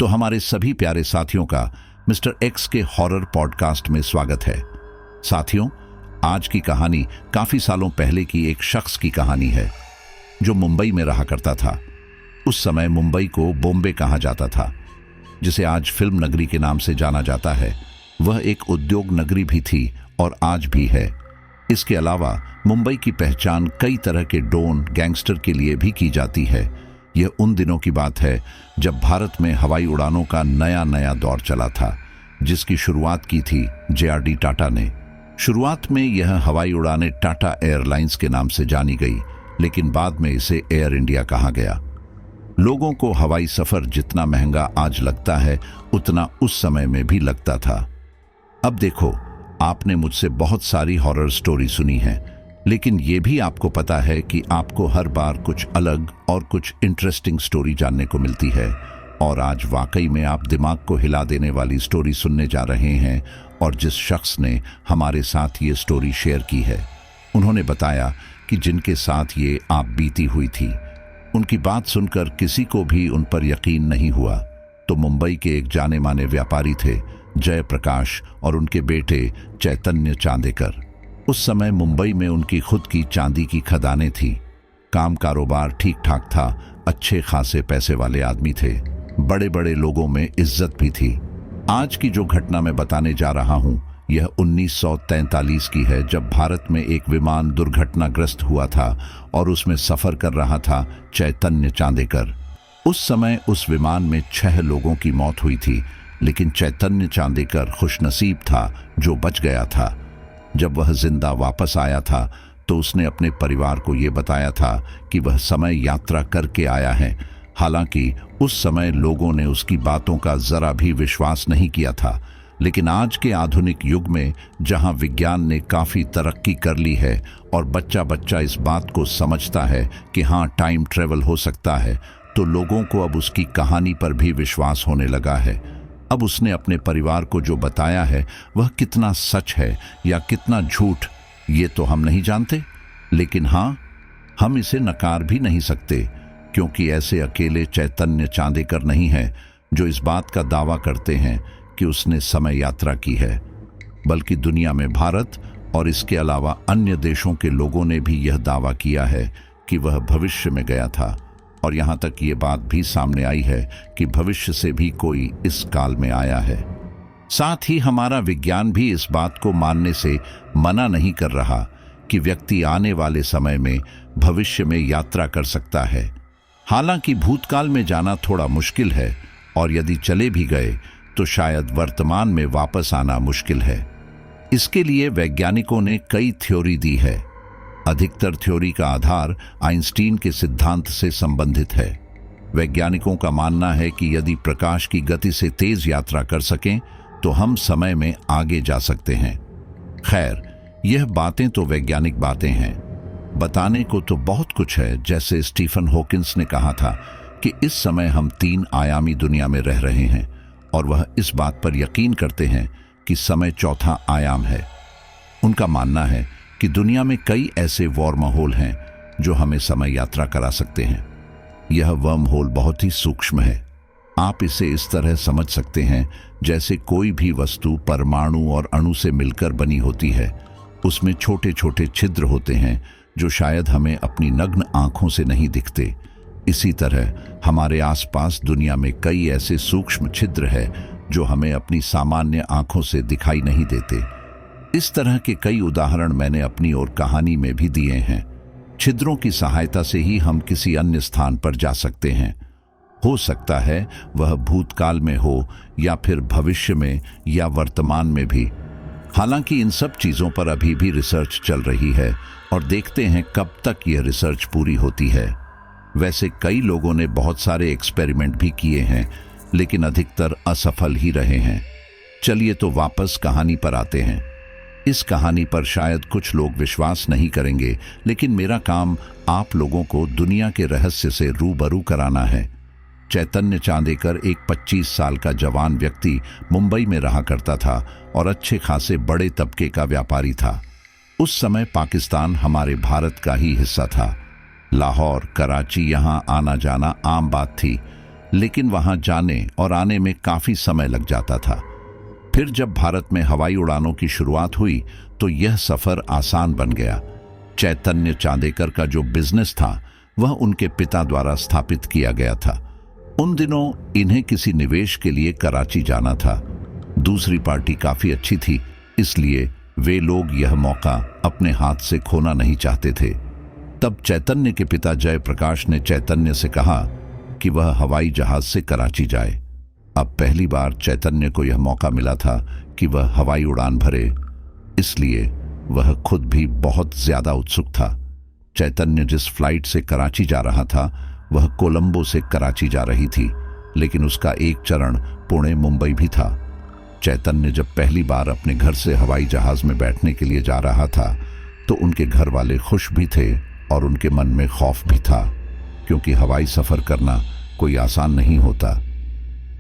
तो हमारे सभी प्यारे साथियों का मिस्टर एक्स के हॉरर पॉडकास्ट में स्वागत है। साथियों, आज की कहानी काफी सालों पहले की एक शख्स की कहानी है जो मुंबई में रहा करता था। उस समय मुंबई को बॉम्बे कहा जाता था, जिसे आज फिल्म नगरी के नाम से जाना जाता है। वह एक उद्योग नगरी भी थी और आज भी है। इसके अलावा मुंबई की पहचान कई तरह के डॉन गैंगस्टर के लिए भी की जाती है। यह उन दिनों की बात है जब भारत में हवाई उड़ानों का नया नया दौर चला था, जिसकी शुरुआत की थी JRD टाटा ने। शुरुआत में यह हवाई उड़ानें टाटा एयरलाइंस के नाम से जानी गई, लेकिन बाद में इसे एयर इंडिया कहा गया। लोगों को हवाई सफर जितना महंगा आज लगता है, उतना उस समय में भी लगता था। अब देखो, आपने मुझसे बहुत सारी हॉरर स्टोरी सुनी है, लेकिन यह भी आपको पता है कि आपको हर बार कुछ अलग और कुछ इंटरेस्टिंग स्टोरी जानने को मिलती है। और आज वाकई में आप दिमाग को हिला देने वाली स्टोरी सुनने जा रहे हैं। और जिस शख्स ने हमारे साथ ये स्टोरी शेयर की है, उन्होंने बताया कि जिनके साथ ये आप बीती हुई थी, उनकी बात सुनकर किसी को भी उन पर यकीन नहीं हुआ। तो मुंबई के एक जाने माने व्यापारी थे जयप्रकाश, और उनके बेटे चैतन्य चांदेकर। उस समय मुंबई में उनकी खुद की चांदी की खदानें थी। काम कारोबार ठीक ठाक था, अच्छे खासे पैसे वाले आदमी थे, बड़े बड़े लोगों में इज्जत भी थी। आज की जो घटना मैं बताने जा रहा हूं, यह 1943 की है, जब भारत में एक विमान दुर्घटनाग्रस्त हुआ था और उसमें सफर कर रहा था चैतन्य चांदेकर। उस समय उस विमान में 6 लोगों की मौत हुई थी, लेकिन चैतन्य चांदेकर खुशनसीब था जो बच गया था। जब वह जिंदा वापस आया था तो उसने अपने परिवार को यह बताया था कि वह समय यात्रा करके आया है। हालांकि उस समय लोगों ने उसकी बातों का जरा भी विश्वास नहीं किया था, लेकिन आज के आधुनिक युग में जहां विज्ञान ने काफी तरक्की कर ली है और बच्चा बच्चा इस बात को समझता है कि हाँ, टाइम ट्रेवल हो सकता है, तो लोगों को अब उसकी कहानी पर भी विश्वास होने लगा है। अब उसने अपने परिवार को जो बताया है, वह कितना सच है या कितना झूठ, ये तो हम नहीं जानते, लेकिन हाँ, हम इसे नकार भी नहीं सकते, क्योंकि ऐसे अकेले चैतन्य चांदेकर नहीं है जो इस बात का दावा करते हैं कि उसने समय यात्रा की है, बल्कि दुनिया में भारत और इसके अलावा अन्य देशों के लोगों ने भी यह दावा किया है कि वह भविष्य में गया था। और यहाँ तक ये बात भी सामने आई है कि भविष्य से भी कोई इस काल में आया है। साथ ही हमारा विज्ञान भी इस बात को मानने से मना नहीं कर रहा कि व्यक्ति आने वाले समय में भविष्य में यात्रा कर सकता है। हालांकि भूतकाल में जाना थोड़ा मुश्किल है, और यदि चले भी गए तो शायद वर्तमान में वापस आना मुश्किल है। इसके लिए वैज्ञानिकों ने कई थ्योरी दी है। अधिकतर थ्योरी का आधार आइंस्टीन के सिद्धांत से संबंधित है। वैज्ञानिकों का मानना है कि यदि प्रकाश की गति से तेज यात्रा कर सकें तो हम समय में आगे जा सकते हैं। खैर, यह बातें तो वैज्ञानिक बातें हैं, बताने को तो बहुत कुछ है। जैसे स्टीफन हॉकिंस ने कहा था कि इस समय हम 3 आयामी दुनिया में रह रहे हैं, और वह इस बात पर यकीन करते हैं कि समय चौथा आयाम है। उनका मानना है कि दुनिया में कई ऐसे वर्म होल हैं जो हमें समय यात्रा करा सकते हैं। यह वर्म होल बहुत ही सूक्ष्म है। आप इसे इस तरह समझ सकते हैं जैसे कोई भी वस्तु परमाणु और अणु से मिलकर बनी होती है। उसमें छोटे छोटे छिद्र होते हैं जो शायद हमें अपनी नग्न आंखों से नहीं दिखते। इसी तरह हमारे आसपास दुनिया में कई ऐसे सूक्ष्म छिद्र हैं जो हमें अपनी सामान्य आंखों से दिखाई नहीं देते। इस तरह के कई उदाहरण मैंने अपनी और कहानी में भी दिए हैं। छिद्रों की सहायता से ही हम किसी अन्य स्थान पर जा सकते हैं। हो सकता है वह भूतकाल में हो, या फिर भविष्य में, या वर्तमान में भी। हालांकि इन सब चीजों पर अभी भी रिसर्च चल रही है, और देखते हैं कब तक यह रिसर्च पूरी होती है। वैसे कई लोगों ने बहुत सारे एक्सपेरिमेंट भी किए हैं, लेकिन अधिकतर असफल ही रहे हैं। चलिए तो वापस कहानी पर आते हैं। इस कहानी पर शायद कुछ लोग विश्वास नहीं करेंगे, लेकिन मेरा काम आप लोगों को दुनिया के रहस्य से रूबरू कराना है। चैतन्य चांदेकर एक 25 साल का जवान व्यक्ति मुंबई में रहा करता था और अच्छे खासे बड़े तबके का व्यापारी था। उस समय पाकिस्तान हमारे भारत का ही हिस्सा था। लाहौर, कराची, यहाँ आना जाना आम बात थी। लेकिन वहां जाने और आने में काफी समय लग जाता था। फिर जब भारत में हवाई उड़ानों की शुरुआत हुई तो यह सफर आसान बन गया। चैतन्य चांदेकर का जो बिजनेस था वह उनके पिता द्वारा स्थापित किया गया था। उन दिनों इन्हें किसी निवेश के लिए कराची जाना था। दूसरी पार्टी काफी अच्छी थी, इसलिए वे लोग यह मौका अपने हाथ से खोना नहीं चाहते थे। तब चैतन्य के पिता जयप्रकाश ने चैतन्य से कहा कि वह हवाई जहाज से कराची जाए। अब पहली बार चैतन्य को यह मौका मिला था कि वह हवाई उड़ान भरे, इसलिए वह खुद भी बहुत ज्यादा उत्सुक था। चैतन्य जिस फ्लाइट से कराची जा रहा था वह कोलंबो से कराची जा रही थी, लेकिन उसका एक चरण पुणे मुंबई भी था। चैतन्य जब पहली बार अपने घर से हवाई जहाज में बैठने के लिए जा रहा था तो उनके घर वाले खुश भी थे और उनके मन में खौफ भी था, क्योंकि हवाई सफर करना कोई आसान नहीं होता।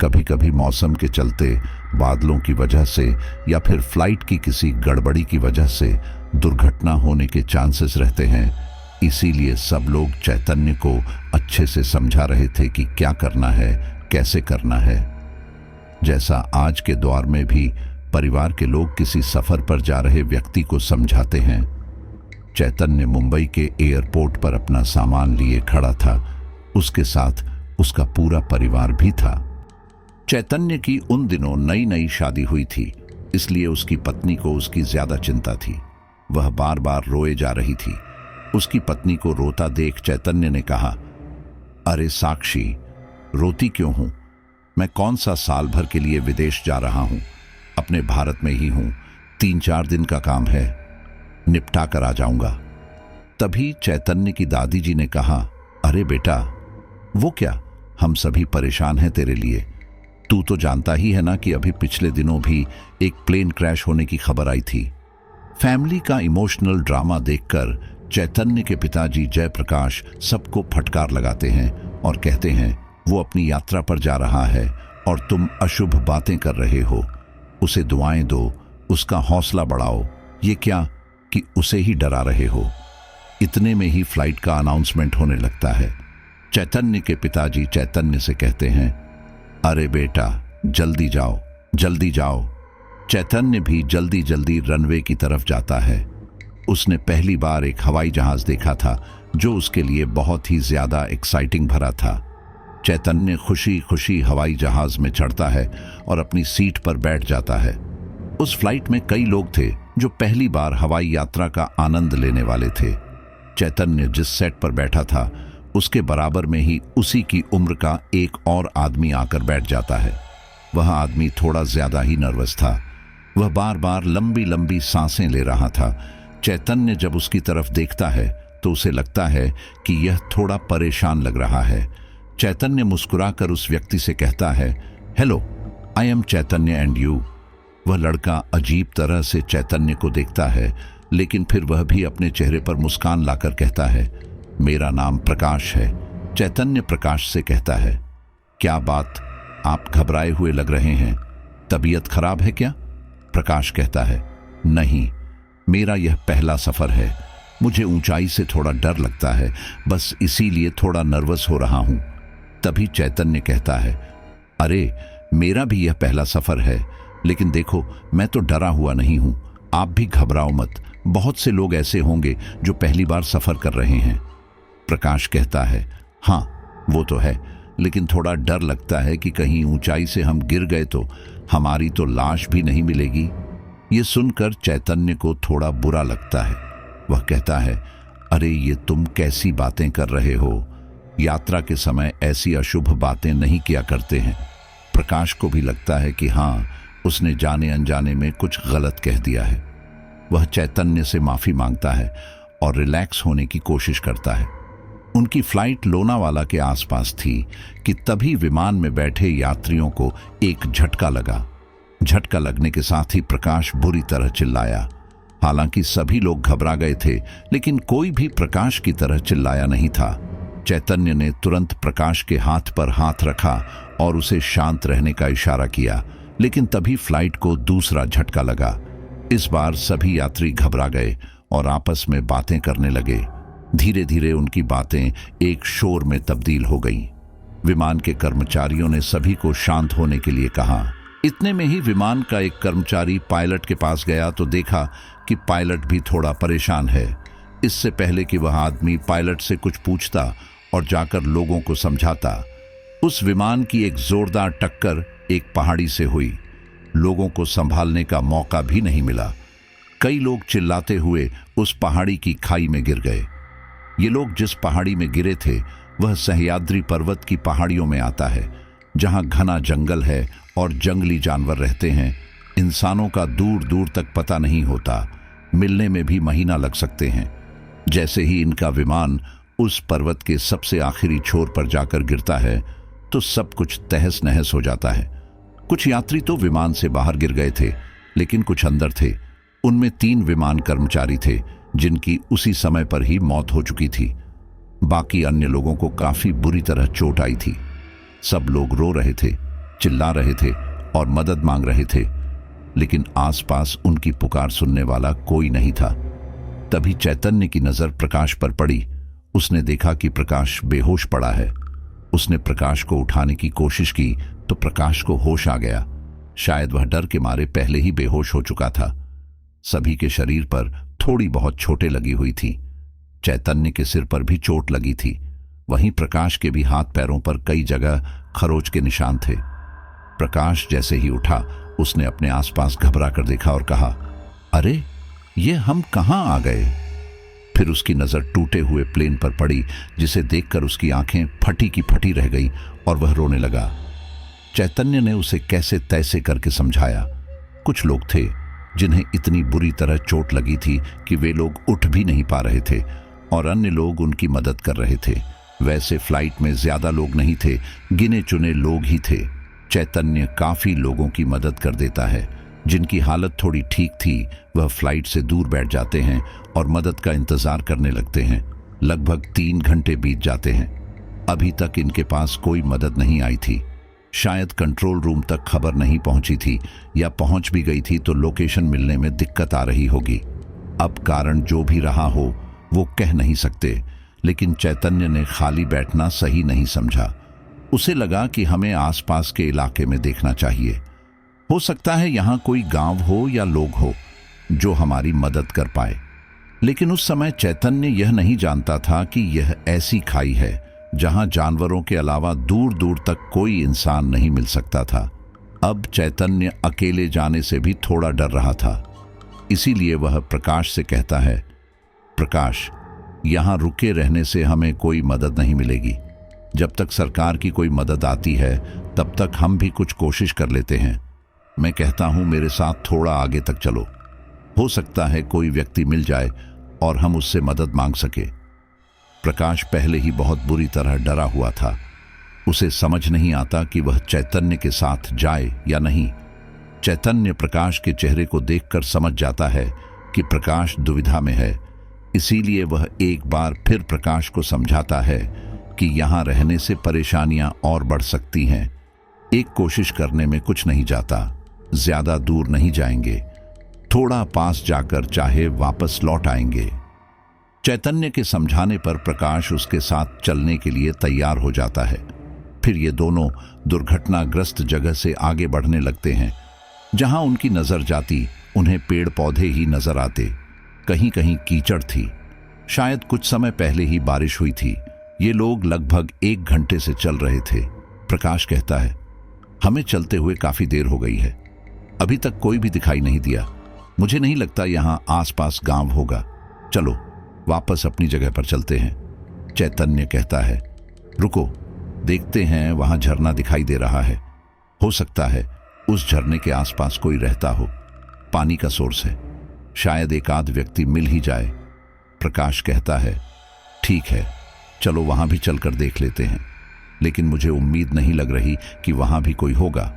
कभी कभी मौसम के चलते, बादलों की वजह से या फिर फ्लाइट की किसी गड़बड़ी की वजह से दुर्घटना होने के चांसेस रहते हैं। इसीलिए सब लोग चैतन्य को अच्छे से समझा रहे थे कि क्या करना है, कैसे करना है। जैसा आज के दौर में भी परिवार के लोग किसी सफर पर जा रहे व्यक्ति को समझाते हैं। चैतन्य मुंबई के एयरपोर्ट पर अपना सामान लिए खड़ा था। उसके साथ उसका पूरा परिवार भी था। चैतन्य की उन दिनों नई नई शादी हुई थी, इसलिए उसकी पत्नी को उसकी ज्यादा चिंता थी। वह बार बार रोए जा रही थी। उसकी पत्नी को रोता देख चैतन्य ने कहा, अरे साक्षी, रोती क्यों हूं? मैं कौन सा साल भर के लिए विदेश जा रहा हूं? अपने भारत में ही हूं। 3-4 दिन का काम है, निपटा कर आ जाऊंगा। तभी चैतन्य की दादी जी ने कहा, अरे बेटा, वो क्या, हम सभी परेशान हैं तेरे लिए। तू तो जानता ही है ना कि अभी पिछले दिनों भी एक प्लेन क्रैश होने की खबर आई थी। फैमिली का इमोशनल ड्रामा देखकर चैतन्य के पिताजी जयप्रकाश सबको फटकार लगाते हैं और कहते हैं, वो अपनी यात्रा पर जा रहा है और तुम अशुभ बातें कर रहे हो। उसे दुआएं दो, उसका हौसला बढ़ाओ। ये क्या कि उसे ही डरा रहे हो। इतने में ही फ्लाइट का अनाउंसमेंट होने लगता है। चैतन्य के पिताजी चैतन्य से कहते हैं, अरे बेटा, जल्दी जाओ, जल्दी जाओ। चैतन्य भी जल्दी जल्दी रनवे की तरफ जाता है। उसने पहली बार एक हवाई जहाज देखा था जो उसके लिए बहुत ही ज्यादा एक्साइटिंग भरा था। चैतन्य खुशी खुशी हवाई जहाज में चढ़ता है और अपनी सीट पर बैठ जाता है। उस फ्लाइट में कई लोग थे जो पहली बार हवाई यात्रा का आनंद लेने वाले थे। चैतन्य जिस सेट पर बैठा था उसके बराबर में ही उसी की उम्र का एक और आदमी आकर बैठ जाता है। वह आदमी थोड़ा ज्यादा ही नर्वस था। वह बार बार लंबी लंबी सांसें ले रहा था। चैतन्य जब उसकी तरफ देखता है तो उसे लगता है कि यह थोड़ा परेशान लग रहा है। चैतन्य मुस्कुराकर उस व्यक्ति से कहता है, hello, I am Chaitanya and you. वह लड़का अजीब तरह से चैतन्य को देखता है, लेकिन फिर वह भी अपने चेहरे पर मुस्कान लाकर कहता है, मेरा नाम प्रकाश है। चैतन्य प्रकाश से कहता है, क्या बात, आप घबराए हुए लग रहे हैं, तबीयत खराब है क्या? प्रकाश कहता है, नहीं, मेरा यह पहला सफर है। मुझे ऊंचाई से थोड़ा डर लगता है, बस इसीलिए थोड़ा नर्वस हो रहा हूं। तभी चैतन्य कहता है, अरे मेरा भी यह पहला सफर है, लेकिन देखो मैं तो डरा हुआ नहीं हूं। आप भी घबराओ मत, बहुत से लोग ऐसे होंगे जो पहली बार सफर कर रहे हैं। प्रकाश कहता है, हाँ वो तो है, लेकिन थोड़ा डर लगता है कि कहीं ऊंचाई से हम गिर गए तो हमारी तो लाश भी नहीं मिलेगी। ये सुनकर चैतन्य को थोड़ा बुरा लगता है। वह कहता है, अरे ये तुम कैसी बातें कर रहे हो? यात्रा के समय ऐसी अशुभ बातें नहीं किया करते हैं। प्रकाश को भी लगता है कि हाँ, उसने जाने अनजाने में कुछ गलत कह दिया है। वह चैतन्य से माफी मांगता है और रिलैक्स होने की कोशिश करता है। उनकी फ्लाइट लोनावाला के आसपास थी कि तभी विमान में बैठे यात्रियों को एक झटका लगा। झटका लगने के साथ ही प्रकाश बुरी तरह चिल्लाया। हालांकि सभी लोग घबरा गए थे, लेकिन कोई भी प्रकाश की तरह चिल्लाया नहीं था। चैतन्य ने तुरंत प्रकाश के हाथ पर हाथ रखा और उसे शांत रहने का इशारा किया, लेकिन तभी फ्लाइट को दूसरा झटका लगा। इस बार सभी यात्री घबरा गए और आपस में बातें करने लगे। धीरे धीरे उनकी बातें एक शोर में तब्दील हो गईं। विमान के कर्मचारियों ने सभी को शांत होने के लिए कहा। इतने में ही विमान का एक कर्मचारी पायलट के पास गया तो देखा कि पायलट भी थोड़ा परेशान है। इससे पहले कि वह आदमी पायलट से कुछ पूछता और जाकर लोगों को समझाता, उस विमान की एक जोरदार टक्कर एक पहाड़ी से हुई। लोगों को संभालने का मौका भी नहीं मिला। कई लोग चिल्लाते हुए उस पहाड़ी की खाई में गिर गए। ये लोग जिस पहाड़ी में गिरे थे वह सह्याद्री पर्वत की पहाड़ियों में आता है, जहां घना जंगल है और जंगली जानवर रहते हैं। इंसानों का दूर दूर तक पता नहीं होता, मिलने में भी महीना लग सकते हैं। जैसे ही इनका विमान उस पर्वत के सबसे आखिरी छोर पर जाकर गिरता है तो सब कुछ तहस नहस हो जाता है। कुछ यात्री तो विमान से बाहर गिर गए थे, लेकिन कुछ अंदर थे। उनमें 3 विमान कर्मचारी थे जिनकी उसी समय पर ही मौत हो चुकी थी। बाकी अन्य लोगों को काफी बुरी तरह चोट आई थी। सब लोग रो रहे थे, चिल्ला रहे थे और मदद मांग रहे थे, लेकिन आसपास उनकी पुकार सुनने वाला कोई नहीं था। तभी चैतन्य की नजर प्रकाश पर पड़ी। उसने देखा कि प्रकाश बेहोश पड़ा है। उसने प्रकाश को उठाने की कोशिश की तो प्रकाश को होश आ गया। शायद वह डर के मारे पहले ही बेहोश हो चुका था। सभी के शरीर पर थोड़ी बहुत चोटें लगी हुई थी। चैतन्य के सिर पर भी चोट लगी थी। वहीं प्रकाश के भी हाथ पैरों पर कई जगह खरोच के निशान थे। प्रकाश जैसे ही उठा, उसने अपने आसपास घबरा कर देखा और कहा, अरे ये हम कहां आ गए? फिर उसकी नजर टूटे हुए प्लेन पर पड़ी, जिसे देखकर उसकी आंखें फटी की फटी रह गई और वह रोने लगा। चैतन्य ने उसे कैसे तैसे करके समझाया। कुछ लोग थे जिन्हें इतनी बुरी तरह चोट लगी थी कि वे लोग उठ भी नहीं पा रहे थे और अन्य लोग उनकी मदद कर रहे थे। वैसे फ्लाइट में ज्यादा लोग नहीं थे, गिने चुने लोग ही थे। चैतन्य काफी लोगों की मदद कर देता है। जिनकी हालत थोड़ी ठीक थी वह फ्लाइट से दूर बैठ जाते हैं और मदद का इंतजार करने लगते हैं। लगभग 3 घंटे बीत जाते हैं। अभी तक इनके पास कोई मदद नहीं आई थी। शायद कंट्रोल रूम तक खबर नहीं पहुंची थी, या पहुंच भी गई थी तो लोकेशन मिलने में दिक्कत आ रही होगी। अब कारण जो भी रहा हो वो कह नहीं सकते, लेकिन चैतन्य ने खाली बैठना सही नहीं समझा। उसे लगा कि हमें आसपास के इलाके में देखना चाहिए। हो सकता है यहाँ कोई गांव हो या लोग हो जो हमारी मदद कर पाए। लेकिन उस समय चैतन्य यह नहीं जानता था कि यह ऐसी खाई है जहां जानवरों के अलावा दूर दूर तक कोई इंसान नहीं मिल सकता था। अब चैतन्य अकेले जाने से भी थोड़ा डर रहा था। इसीलिए वह प्रकाश से कहता है, प्रकाश, यहां रुके रहने से हमें कोई मदद नहीं मिलेगी। जब तक सरकार की कोई मदद आती है तब तक हम भी कुछ कोशिश कर लेते हैं। मैं कहता हूं मेरे साथ थोड़ा आगे तक चलो। हो सकता है कोई व्यक्ति मिल जाए और हम उससे मदद मांग सके। प्रकाश पहले ही बहुत बुरी तरह डरा हुआ था। उसे समझ नहीं आता कि वह चैतन्य के साथ जाए या नहीं। चैतन्य प्रकाश के चेहरे को देखकर समझ जाता है कि प्रकाश दुविधा में है। इसीलिए वह एक बार फिर प्रकाश को समझाता है कि यहां रहने से परेशानियां और बढ़ सकती हैं। एक कोशिश करने में कुछ नहीं जाता। ज्यादा दूर नहीं जाएंगे, थोड़ा पास जाकर चाहे वापस लौट आएंगे। चैतन्य के समझाने पर प्रकाश उसके साथ चलने के लिए तैयार हो जाता है। फिर ये दोनों दुर्घटनाग्रस्त जगह से आगे बढ़ने लगते हैं। जहां उनकी नजर जाती उन्हें पेड़ पौधे ही नजर आते। कहीं कहीं कीचड़ थी। शायद कुछ समय पहले ही बारिश हुई थी। ये लोग लगभग 1 घंटे से चल रहे थे। प्रकाश कहता है, हमें चलते हुए काफी देर हो गई है, अभी तक कोई भी दिखाई नहीं दिया। मुझे नहीं लगता यहां आसपास गांव होगा। चलो वापस अपनी जगह पर चलते हैं। चैतन्य कहता है, रुको, देखते हैं, वहां झरना दिखाई दे रहा है। हो सकता है उस झरने के आसपास कोई रहता हो। पानी का सोर्स है, शायद एक आध व्यक्ति मिल ही जाए। प्रकाश कहता है, ठीक है, चलो वहां भी चलकर देख लेते हैं, लेकिन मुझे उम्मीद नहीं लग रही कि वहां भी कोई होगा।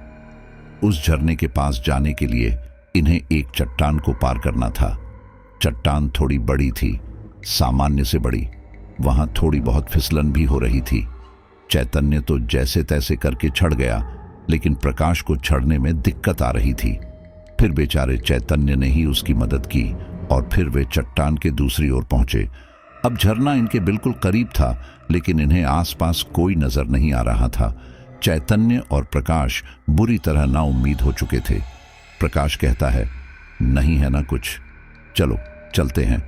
उस झरने के पास जाने के लिए इन्हें एक चट्टान को पार करना था। चट्टान थोड़ी बड़ी थी, सामान्य से बड़ी। वहां थोड़ी बहुत फिसलन भी हो रही थी। चैतन्य तो जैसे तैसे करके चढ़ गया, लेकिन प्रकाश को चढ़ने में दिक्कत आ रही थी। फिर बेचारे चैतन्य ने ही उसकी मदद की और फिर वे चट्टान के दूसरी ओर पहुंचे। अब झरना इनके बिल्कुल करीब था, लेकिन इन्हें आसपास कोई नजर नहीं आ रहा था। चैतन्य और प्रकाश बुरी तरह नाउम्मीद हो चुके थे। प्रकाश कहता है, नहीं है ना कुछ, चलो चलते हैं।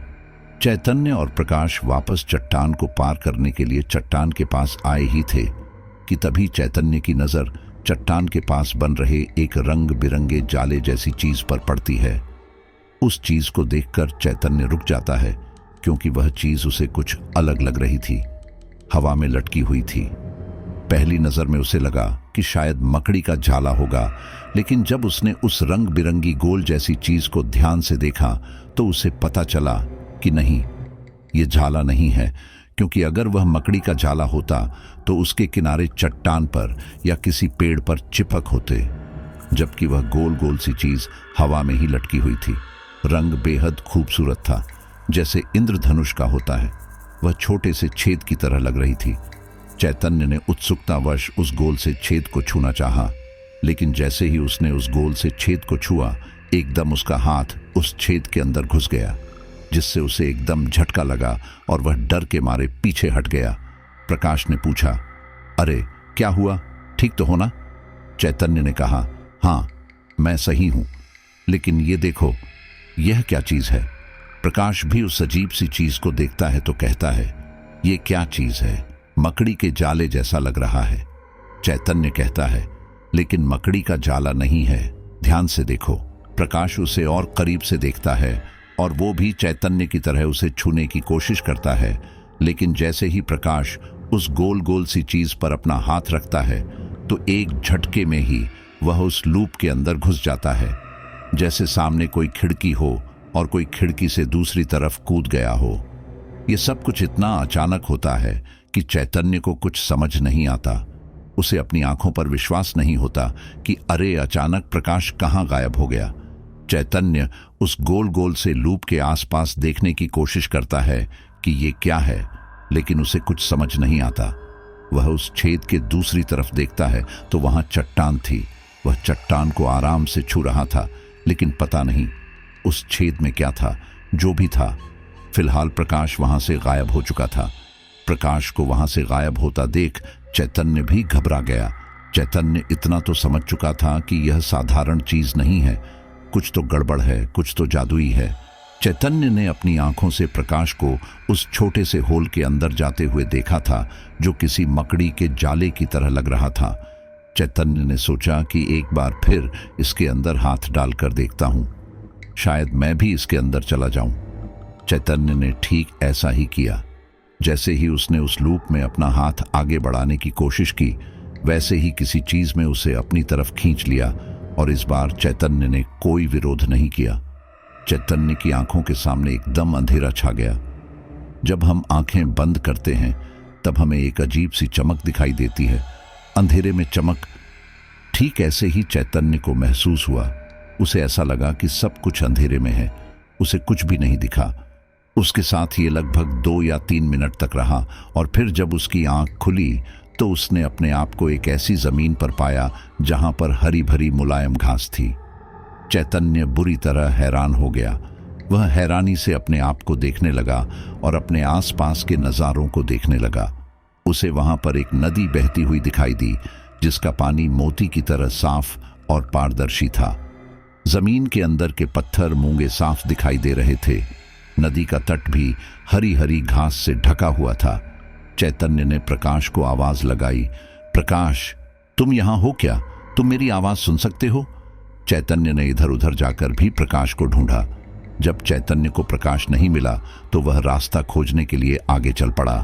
चैतन्य और प्रकाश वापस चट्टान को पार करने के लिए चट्टान के पास आए ही थे कि तभी चैतन्य की नजर चट्टान के पास बन रहे एक रंग बिरंगे जाले जैसी चीज पर पड़ती है। उस चीज को देखकर चैतन्य रुक जाता है, क्योंकि वह चीज उसे कुछ अलग लग रही थी। हवा में लटकी हुई थी। पहली नजर में उसे लगा कि शायद मकड़ी का जाला होगा, लेकिन जब उसने उस रंग बिरंगी गोल जैसी चीज को ध्यान से देखा तो उसे पता चला कि नहीं, ये जाला नहीं है, क्योंकि अगर वह मकड़ी का जाला होता तो उसके किनारे चट्टान पर या किसी पेड़ पर चिपक होते, जबकि वह गोल गोल सी चीज हवा में ही लटकी हुई थी। रंग बेहद खूबसूरत था, जैसे इंद्रधनुष का होता है। वह छोटे से छेद की तरह लग रही थी। चैतन्य ने उत्सुकतावश उस गोल से छेद को छूना चाहा, लेकिन जैसे ही उसने उस गोल से छेद को छुआ, एकदम उसका हाथ उस छेद के अंदर घुस गया, जिससे उसे एकदम झटका लगा और वह डर के मारे पीछे हट गया। प्रकाश ने पूछा, अरे क्या हुआ, ठीक तो हो ना? चैतन्य ने कहा, हाँ मैं सही हूं, लेकिन ये देखो, यह क्या चीज है? प्रकाश भी उस अजीब सी चीज को देखता है तो कहता है, ये क्या चीज है? मकड़ी के जाले जैसा लग रहा है। चैतन्य कहता है, लेकिन मकड़ी का जाला नहीं है, ध्यान से देखो। प्रकाश उसे और करीब से देखता है और वो भी चैतन्य की तरह उसे छूने की कोशिश करता है, लेकिन जैसे ही प्रकाश उस गोल गोल सी चीज पर अपना हाथ रखता है तो एक झटके में ही वह उस लूप के अंदर घुस जाता है, जैसे सामने कोई खिड़की हो और कोई खिड़की से दूसरी तरफ कूद गया हो। ये सब कुछ इतना अचानक होता है कि चैतन्य को कुछ समझ नहीं आता। उसे अपनी आंखों पर विश्वास नहीं होता कि अरे अचानक प्रकाश कहाँ गायब हो गया। चैतन्य उस गोल गोल से लूप के आसपास देखने की कोशिश करता है कि ये क्या है, लेकिन उसे कुछ समझ नहीं आता। वह उस छेद के दूसरी तरफ देखता है तो वहां चट्टान थी। वह चट्टान को आराम से छू रहा था, लेकिन पता नहीं उस छेद में क्या था। जो भी था, फिलहाल प्रकाश वहां से गायब हो चुका था। प्रकाश को वहां से गायब होता देख चैतन्य भी घबरा गया। चैतन्य इतना तो समझ चुका था कि यह साधारण चीज नहीं है, कुछ तो गड़बड़ है, कुछ तो जादुई है। चैतन्य ने अपनी आंखों से प्रकाश को उस छोटे से होल के अंदर जाते हुए देखा था, जो किसी मकड़ी के जाले की तरह लग रहा था। चैतन्य ने सोचा कि एक बार फिर इसके अंदर हाथ डालकर देखता हूं, शायद मैं भी इसके अंदर चला जाऊं। चैतन्य ने ठीक ऐसा ही किया। जैसे ही उसने उस लूप में अपना हाथ आगे बढ़ाने की कोशिश की, वैसे ही किसी चीज में उसे अपनी तरफ खींच लिया और इस बार चैतन्य ने कोई विरोध नहीं किया। चैतन्य की आंखों के सामने एकदम अंधेरा छा गया। जब हम आंखें बंद करते हैं तब हमें एक अजीब सी चमक दिखाई देती है। अंधेरे में चमक, ठीक ऐसे ही चैतन्य को महसूस हुआ। उसे ऐसा लगा कि सब कुछ अंधेरे में है, उसे कुछ भी नहीं दिखा। उसके साथ ये लगभग 2 या 3 मिनट तक रहा और फिर जब उसकी आंख खुली तो उसने अपने आप को एक ऐसी जमीन पर पाया जहां पर हरी भरी मुलायम घास थी। चैतन्य बुरी तरह हैरान हो गया। वह हैरानी से अपने आप को देखने लगा और अपने आसपास के नज़ारों को देखने लगा। उसे वहां पर एक नदी बहती हुई दिखाई दी, जिसका पानी मोती की तरह साफ और पारदर्शी था। जमीन के अंदर के पत्थर मूंगे साफ दिखाई दे रहे थे। नदी का तट भी हरी हरी घास से ढका हुआ था। चैतन्य ने प्रकाश को आवाज लगाई, प्रकाश, तुम यहां हो क्या? तुम मेरी आवाज सुन सकते हो? चैतन्य ने इधर उधर जाकर भी प्रकाश को ढूंढा। जब चैतन्य को प्रकाश नहीं मिला तो वह रास्ता खोजने के लिए आगे चल पड़ा।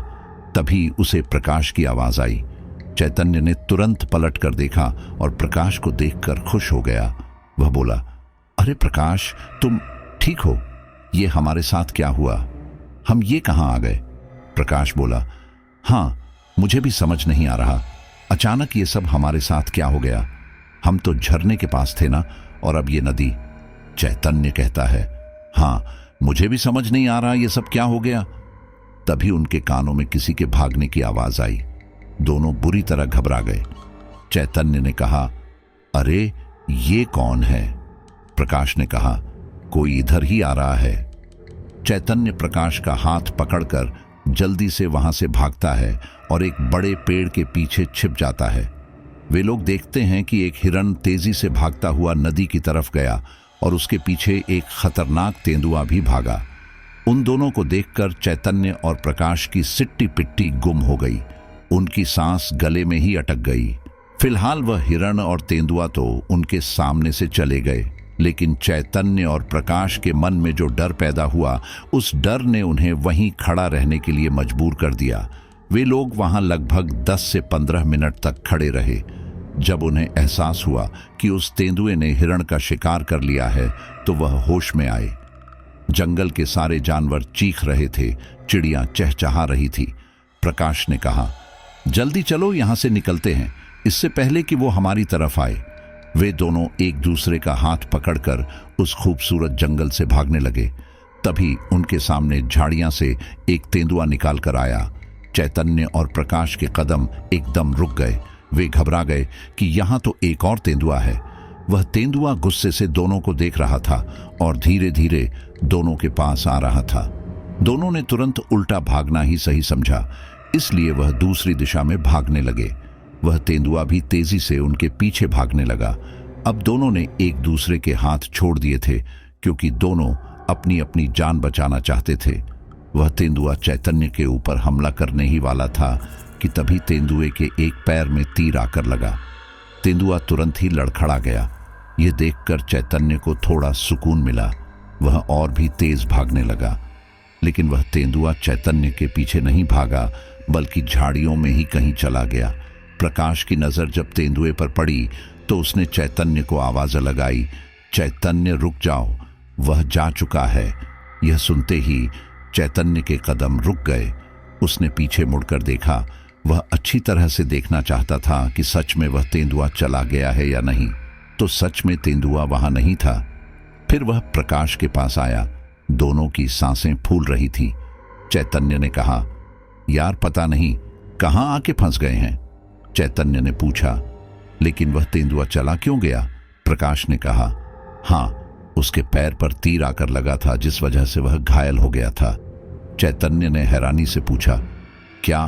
तभी उसे प्रकाश की आवाज आई। चैतन्य ने तुरंत पलट कर देखा और प्रकाश को देखकर खुश हो गया। वह बोला, अरे प्रकाश, तुम ठीक हो? ये हमारे साथ क्या हुआ? हम ये कहां आ गए? प्रकाश बोला, हाँ, मुझे भी समझ नहीं आ रहा। अचानक ये सब हमारे साथ क्या हो गया? हम तो झरने के पास थे ना, और अब ये नदी। चैतन्य कहता है, हाँ, मुझे भी समझ नहीं आ रहा ये सब क्या हो गया। तभी उनके कानों में किसी के भागने की आवाज आई। दोनों बुरी तरह घबरा गए। चैतन्य ने कहा, अरे ये कौन है? प्रकाश ने कहा, कोई इधर ही आ रहा है। चैतन्य प्रकाश का हाथ पकड़कर जल्दी से वहां से भागता है और एक बड़े पेड़ के पीछे छिप जाता है। वे लोग देखते हैं कि एक हिरण तेजी से भागता हुआ नदी की तरफ गया और उसके पीछे एक खतरनाक तेंदुआ भी भागा। उन दोनों को देखकर चैतन्य और प्रकाश की सिट्टी पिट्टी गुम हो गई। उनकी सांस गले में ही अटक गई। फिलहाल वह हिरण और तेंदुआ तो उनके सामने से चले गए, लेकिन चैतन्य और प्रकाश के मन में जो डर पैदा हुआ, उस डर ने उन्हें वहीं खड़ा रहने के लिए मजबूर कर दिया। वे लोग वहां लगभग 10 से 15 मिनट तक खड़े रहे। जब उन्हें एहसास हुआ कि उस तेंदुए ने हिरण का शिकार कर लिया है, तो वह होश में आए। जंगल के सारे जानवर चीख रहे थे, चिड़ियां चहचहा रही थी। प्रकाश ने कहा, जल्दी चलो, यहां से निकलते हैं, इससे पहले कि वो हमारी तरफ आए। वे दोनों एक दूसरे का हाथ पकड़कर उस खूबसूरत जंगल से भागने लगे। तभी उनके सामने झाड़ियां से एक तेंदुआ निकाल कर आया। चैतन्य और प्रकाश के कदम एकदम रुक गए। वे घबरा गए कि यहां तो एक और तेंदुआ है। वह तेंदुआ गुस्से से दोनों को देख रहा था और धीरे धीरे दोनों के पास आ रहा था। दोनों ने तुरंत उल्टा भागना ही सही समझा, इसलिए वह दूसरी दिशा में भागने लगे। वह तेंदुआ भी तेजी से उनके पीछे भागने लगा। अब दोनों ने एक दूसरे के हाथ छोड़ दिए थे, क्योंकि दोनों अपनी अपनी जान बचाना चाहते थे। वह तेंदुआ चैतन्य के ऊपर हमला करने ही वाला था कि तभी तेंदुए के एक पैर में तीर आकर लगा। तेंदुआ तुरंत ही लड़खड़ा गया। यह देखकर चैतन्य को थोड़ा सुकून मिला। वह और भी तेज भागने लगा, लेकिन वह तेंदुआ चैतन्य के पीछे नहीं भागा, बल्कि झाड़ियों में ही कहीं चला गया। प्रकाश की नजर जब तेंदुए पर पड़ी तो उसने चैतन्य को आवाज लगाई, चैतन्य रुक जाओ, वह जा चुका है। यह सुनते ही चैतन्य के कदम रुक गए। उसने पीछे मुड़कर देखा। वह अच्छी तरह से देखना चाहता था कि सच में वह तेंदुआ चला गया है या नहीं। तो सच में तेंदुआ वहां नहीं था। फिर वह प्रकाश के पास आया। दोनों की सांसें फूल रही थी। चैतन्य ने कहा, यार पता नहीं कहां आके फंस गए हैं। चैतन्य ने पूछा, लेकिन वह तेंदुआ चला क्यों गया? प्रकाश ने कहा, हाँ, उसके पैर पर तीर आकर लगा था, जिस वजह से वह घायल हो गया था। चैतन्य ने हैरानी से पूछा, क्या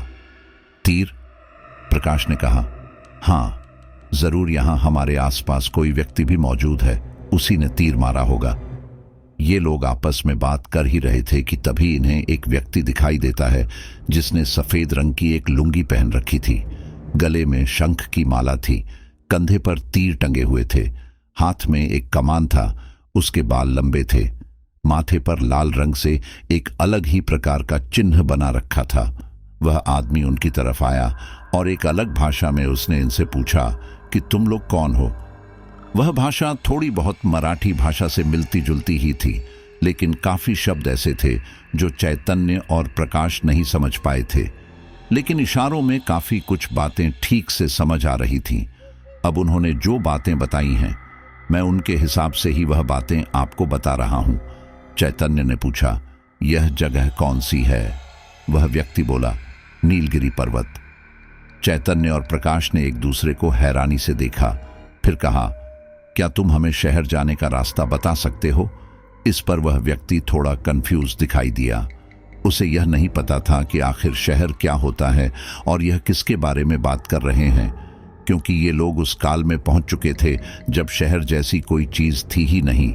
तीर? प्रकाश ने कहा, हाँ, जरूर यहां हमारे आसपास कोई व्यक्ति भी मौजूद है, उसी ने तीर मारा होगा। ये लोग आपस में बात कर ही रहे थे कि तभी इन्हें एक व्यक्ति दिखाई देता है जिसने सफेद रंग की एक लुंगी पहन रखी थी। गले में शंख की माला थी, कंधे पर तीर टंगे हुए थे, हाथ में एक कमान था, उसके बाल लंबे थे, माथे पर लाल रंग से एक अलग ही प्रकार का चिन्ह बना रखा था। वह आदमी उनकी तरफ आया और एक अलग भाषा में उसने इनसे पूछा कि तुम लोग कौन हो? वह भाषा थोड़ी बहुत मराठी भाषा से मिलती जुलती ही थी, लेकिन काफी शब्द ऐसे थे जो चैतन्य और प्रकाश नहीं समझ पाए थे। लेकिन इशारों में काफी कुछ बातें ठीक से समझ आ रही थीं। अब उन्होंने जो बातें बताई हैं, मैं उनके हिसाब से ही वह बातें आपको बता रहा हूं। चैतन्य ने पूछा, यह जगह कौन सी है? वह व्यक्ति बोला, नीलगिरी पर्वत। चैतन्य और प्रकाश ने एक दूसरे को हैरानी से देखा। फिर कहा, क्या तुम हमें शहर जाने का रास्ता बता सकते हो? इस पर वह व्यक्ति थोड़ा कंफ्यूज दिखाई दिया। उसे यह नहीं पता था कि आखिर शहर क्या होता है और यह किसके बारे में बात कर रहे हैं, क्योंकि ये लोग उस काल में पहुंच चुके थे जब शहर जैसी कोई चीज थी ही नहीं।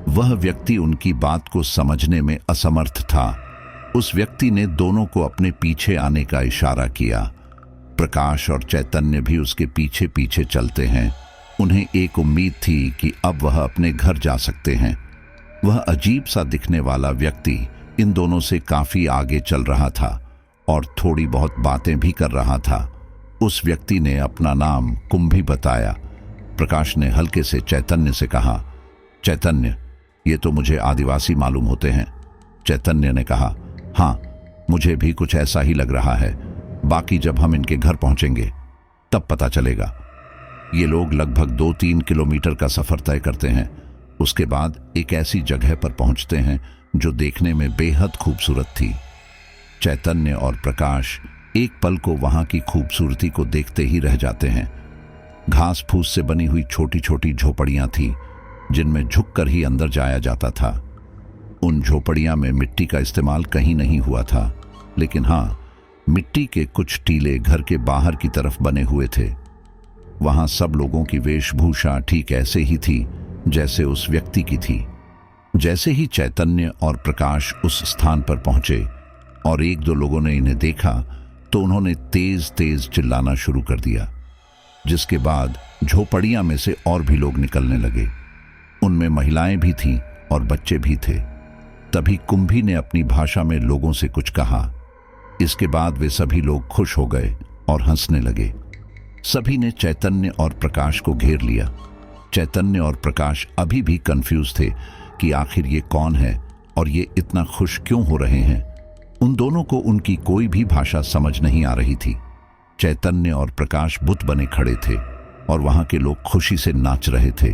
वह व्यक्ति उनकी बात को समझने में असमर्थ था। उस व्यक्ति ने दोनों को अपने पीछे आने का इशारा किया। प्रकाश और चैतन्य भी उसके पीछे पीछे चलते हैं। उन्हें एक उम्मीद थी कि अब वह अपने घर जा सकते हैं। वह अजीब सा दिखने वाला व्यक्ति इन दोनों से काफी आगे चल रहा था और थोड़ी बहुत बातें भी कर रहा था। उस व्यक्ति ने अपना नाम कुंभी बताया। प्रकाश ने हल्के से चैतन्य से कहा, चैतन्य, ये तो मुझे आदिवासी मालूम होते हैं। चैतन्य ने कहा, हाँ, मुझे भी कुछ ऐसा ही लग रहा है। बाकी जब हम इनके घर पहुंचेंगे तब पता चलेगा। ये लोग लगभग 2-3 किलोमीटर का सफर तय करते हैं। उसके बाद एक ऐसी जगह पर पहुंचते हैं जो देखने में बेहद खूबसूरत थी। चैतन्य और प्रकाश एक पल को वहां की खूबसूरती को देखते ही रह जाते हैं। घास फूस से बनी हुई छोटी छोटी झोपड़ियां थीं, जिनमें झुककर ही अंदर जाया जाता था। उन झोपड़ियां में मिट्टी का इस्तेमाल कहीं नहीं हुआ था, लेकिन हाँ, मिट्टी के कुछ टीले घर के बाहर की तरफ बने हुए थे। वहां सब लोगों की वेशभूषा ठीक ऐसे ही थी जैसे उस व्यक्ति की थी। जैसे ही चैतन्य और प्रकाश उस स्थान पर पहुंचे और एक दो लोगों ने इन्हें देखा तो उन्होंने तेज तेज चिल्लाना शुरू कर दिया, जिसके बाद झोपड़ियां में से और भी लोग निकलने लगे। उनमें महिलाएं भी थीं और बच्चे भी थे। तभी कुंभी ने अपनी भाषा में लोगों से कुछ कहा। इसके बाद वे सभी लोग खुश हो गए और हंसने लगे। सभी ने चैतन्य और प्रकाश को घेर लिया। चैतन्य और प्रकाश अभी भी कंफ्यूज थे कि आखिर ये कौन है और ये इतना खुश क्यों हो रहे हैं। उन दोनों को उनकी कोई भी भाषा समझ नहीं आ रही थी। चैतन्य और प्रकाश बुत बने खड़े थे और वहां के लोग खुशी से नाच रहे थे।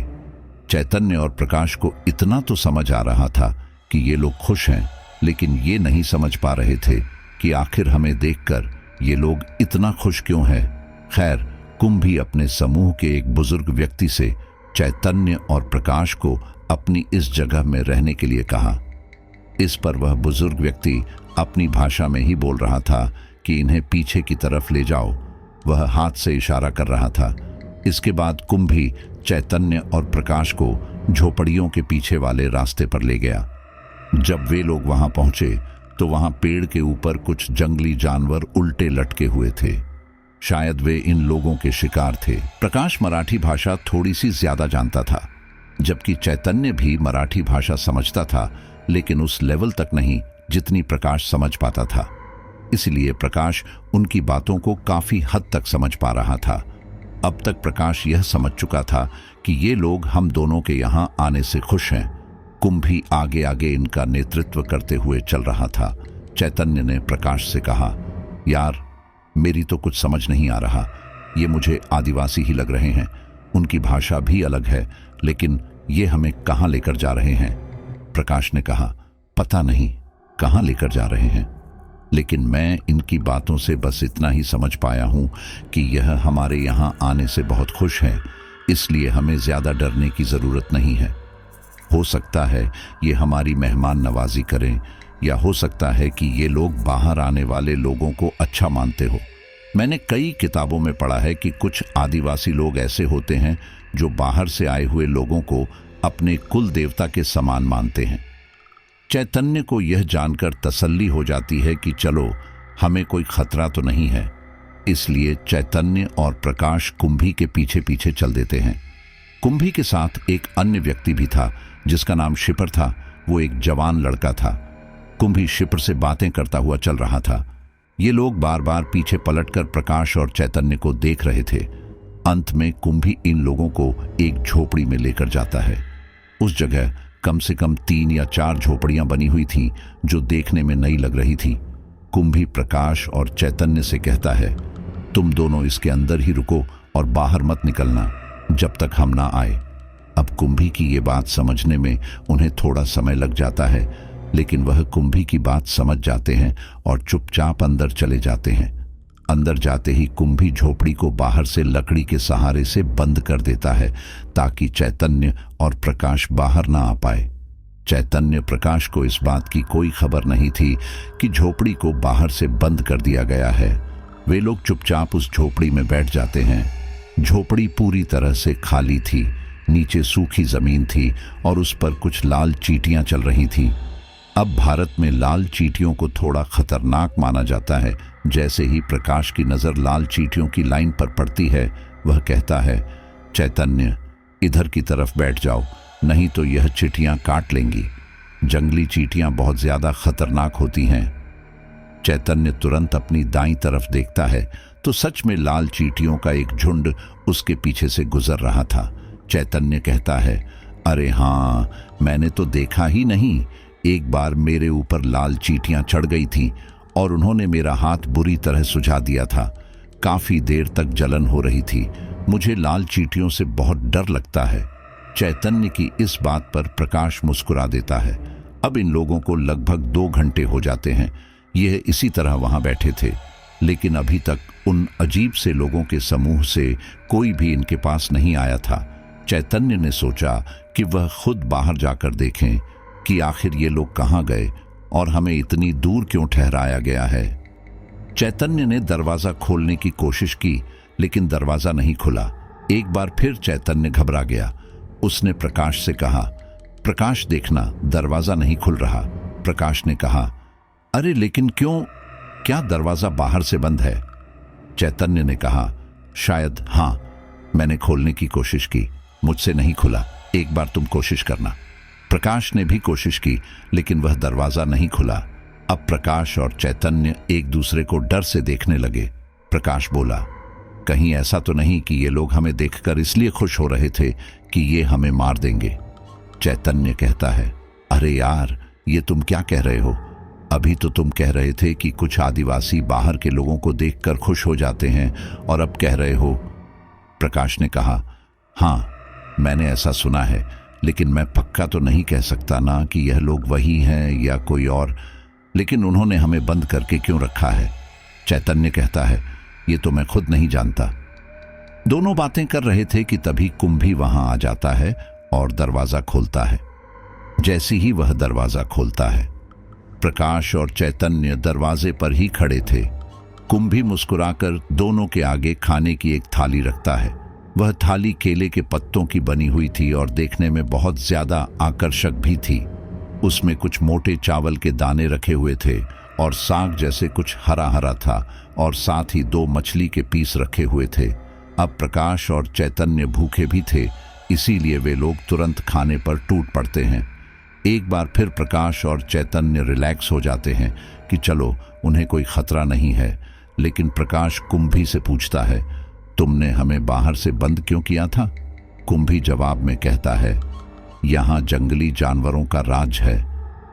चैतन्य और प्रकाश को इतना तो समझ आ रहा था कि ये लोग खुश हैं, लेकिन ये नहीं समझ पा रहे थे कि आखिर हमें देखकर ये लोग इतना खुश क्यों हैं। खैर, कुंभी अपने समूह के एक बुजुर्ग व्यक्ति से चैतन्य और प्रकाश को अपनी इस जगह में रहने के लिए कहा। इस पर वह बुजुर्ग व्यक्ति अपनी भाषा में ही बोल रहा था कि इन्हें पीछे की तरफ ले जाओ। वह हाथ से इशारा कर रहा था। इसके बाद कुंभी चैतन्य और प्रकाश को झोपड़ियों के पीछे वाले रास्ते पर ले गया। जब वे लोग वहां पहुंचे तो वहां पेड़ के ऊपर कुछ जंगली जानवर उल्टे लटके हुए थे। शायद वे इन लोगों के शिकार थे। प्रकाश मराठी भाषा थोड़ी सी ज्यादा जानता था, जबकि चैतन्य भी मराठी भाषा समझता था, लेकिन उस लेवल तक नहीं जितनी प्रकाश समझ पाता था। इसलिए प्रकाश उनकी बातों को काफी हद तक समझ पा रहा था। अब तक प्रकाश यह समझ चुका था कि ये लोग हम दोनों के यहां आने से खुश हैं। कुंभी आगे आगे इनका नेतृत्व करते हुए चल रहा था। चैतन्य ने प्रकाश से कहा, यार, मेरी तो कुछ समझ नहीं आ रहा। ये मुझे आदिवासी ही लग रहे हैं। उनकी भाषा भी अलग है, लेकिन ये हमें कहाँ लेकर जा रहे हैं? प्रकाश ने कहा, पता नहीं कहाँ लेकर जा रहे हैं, लेकिन मैं इनकी बातों से बस इतना ही समझ पाया हूं कि यह हमारे यहां आने से बहुत खुश है, इसलिए हमें ज्यादा डरने की जरूरत नहीं है। हो सकता है ये हमारी मेहमान नवाजी करें, या हो सकता है कि ये लोग बाहर आने वाले लोगों को अच्छा मानते हो। मैंने कई किताबों में पढ़ा है कि कुछ आदिवासी लोग ऐसे होते हैं जो बाहर से आए हुए लोगों को अपने कुल देवता के समान मानते हैं। चैतन्य को यह जानकर तसल्ली हो जाती है कि चलो, हमें कोई खतरा तो नहीं है। इसलिए चैतन्य और प्रकाश कुंभी के पीछे पीछे चल देते हैं। कुंभी के साथ एक अन्य व्यक्ति भी था जिसका नाम शिपर था। वो एक जवान लड़का था। कुंभी शिपर से बातें करता हुआ चल रहा था। ये लोग बार बार पीछे पलटकर प्रकाश और चैतन्य को देख रहे थे। अंत में कुंभी इन लोगों को एक झोपड़ी में लेकर जाता है। उस जगह कम से कम 3 या 4 झोपड़ियां बनी हुई थीं जो देखने में नई लग रही थी। कुंभी प्रकाश और चैतन्य से कहता है, तुम दोनों इसके अंदर ही रुको और बाहर मत निकलना जब तक हम ना आए। अब कुंभी की ये बात समझने में उन्हें थोड़ा समय लग जाता है, लेकिन वह कुंभी की बात समझ जाते हैं और चुपचाप अंदर चले जाते हैं। अंदर जाते ही कुंभी झोपड़ी को बाहर से लकड़ी के सहारे से बंद कर देता है ताकि चैतन्य और प्रकाश बाहर ना आ पाए। चैतन्य प्रकाश को इस बात की कोई खबर नहीं थी कि झोपड़ी को बाहर से बंद कर दिया गया है। वे लोग चुपचाप उस झोपड़ी में बैठ जाते हैं। झोपड़ी पूरी तरह से खाली थी। नीचे सूखी जमीन थी और उस पर कुछ लाल चींटियां चल रही थी। अब भारत में लाल चींटियों को थोड़ा खतरनाक माना जाता है। जैसे ही प्रकाश की नजर लाल चींटियों की लाइन पर पड़ती है, वह कहता है, चैतन्य, इधर की तरफ बैठ जाओ, नहीं तो यह चींटियां काट लेंगी। जंगली चींटियां बहुत ज्यादा खतरनाक होती हैं। चैतन्य तुरंत अपनी दाईं तरफ देखता है तो सच में लाल चींटियों का एक झुंड उसके पीछे से गुजर रहा था। चैतन्य कहता है, अरे हाँ, मैंने तो देखा ही नहीं। एक बार मेरे ऊपर लाल चींटियां चढ़ गई थीं और उन्होंने मेरा हाथ बुरी तरह सुझा दिया था। काफी देर तक जलन हो रही थी। मुझे लाल चींटियों से बहुत डर लगता है। चैतन्य की इस बात पर प्रकाश मुस्कुरा देता है। अब इन लोगों को लगभग 2 घंटे हो जाते हैं। यह इसी तरह वहां बैठे थे, लेकिन अभी तक उन अजीब से लोगों के समूह से कोई भी इनके पास नहीं आया था। चैतन्य ने सोचा कि वह खुद बाहर जाकर देखें कि आखिर ये लोग कहाँ गए और हमें इतनी दूर क्यों ठहराया गया है। चैतन्य ने दरवाजा खोलने की कोशिश की, लेकिन दरवाजा नहीं खुला। एक बार फिर चैतन्य घबरा गया। उसने प्रकाश से कहा, प्रकाश देखना, दरवाजा नहीं खुल रहा। प्रकाश ने कहा, अरे लेकिन क्यों, क्या दरवाजा बाहर से बंद है? चैतन्य ने कहा, शायद हाँ, मैंने खोलने की कोशिश की, मुझसे नहीं खुला, एक बार तुम कोशिश करना। प्रकाश ने भी कोशिश की, लेकिन वह दरवाजा नहीं खुला। अब प्रकाश और चैतन्य एक दूसरे को डर से देखने लगे। प्रकाश बोला, कहीं ऐसा तो नहीं कि ये लोग हमें देखकर इसलिए खुश हो रहे थे कि ये हमें मार देंगे। चैतन्य कहता है, अरे यार, ये तुम क्या कह रहे हो? अभी तो तुम कह रहे थे कि कुछ आदिवासी बाहर के लोगों को देखकर खुश हो जाते हैं, और अब कह रहे हो। प्रकाश ने कहा, हाँ, मैंने ऐसा सुना है, लेकिन मैं पक्का तो नहीं कह सकता ना कि यह लोग वही हैं या कोई और। लेकिन उन्होंने हमें बंद करके क्यों रखा है? चैतन्य कहता है, ये तो मैं खुद नहीं जानता। दोनों बातें कर रहे थे कि तभी कुंभी वहां आ जाता है और दरवाजा खोलता है। जैसे ही वह दरवाजा खोलता है, प्रकाश और चैतन्य दरवाजे पर ही खड़े थे। कुंभी मुस्कुराकर दोनों के आगे खाने की एक थाली रखता है। वह थाली केले के पत्तों की बनी हुई थी और देखने में बहुत ज्यादा आकर्षक भी थी। उसमें कुछ मोटे चावल के दाने रखे हुए थे और साग जैसे कुछ हरा हरा था, और साथ ही 2 मछली के पीस रखे हुए थे। अब प्रकाश और चैतन्य भूखे भी थे, इसीलिए वे लोग तुरंत खाने पर टूट पड़ते हैं। एक बार फिर प्रकाश और चैतन्य रिलैक्स हो जाते हैं कि चलो, उन्हें कोई खतरा नहीं है। लेकिन प्रकाश कुंभी से पूछता है, तुमने हमें बाहर से बंद क्यों किया था? कुंभी जवाब में कहता है, यहाँ जंगली जानवरों का राज है।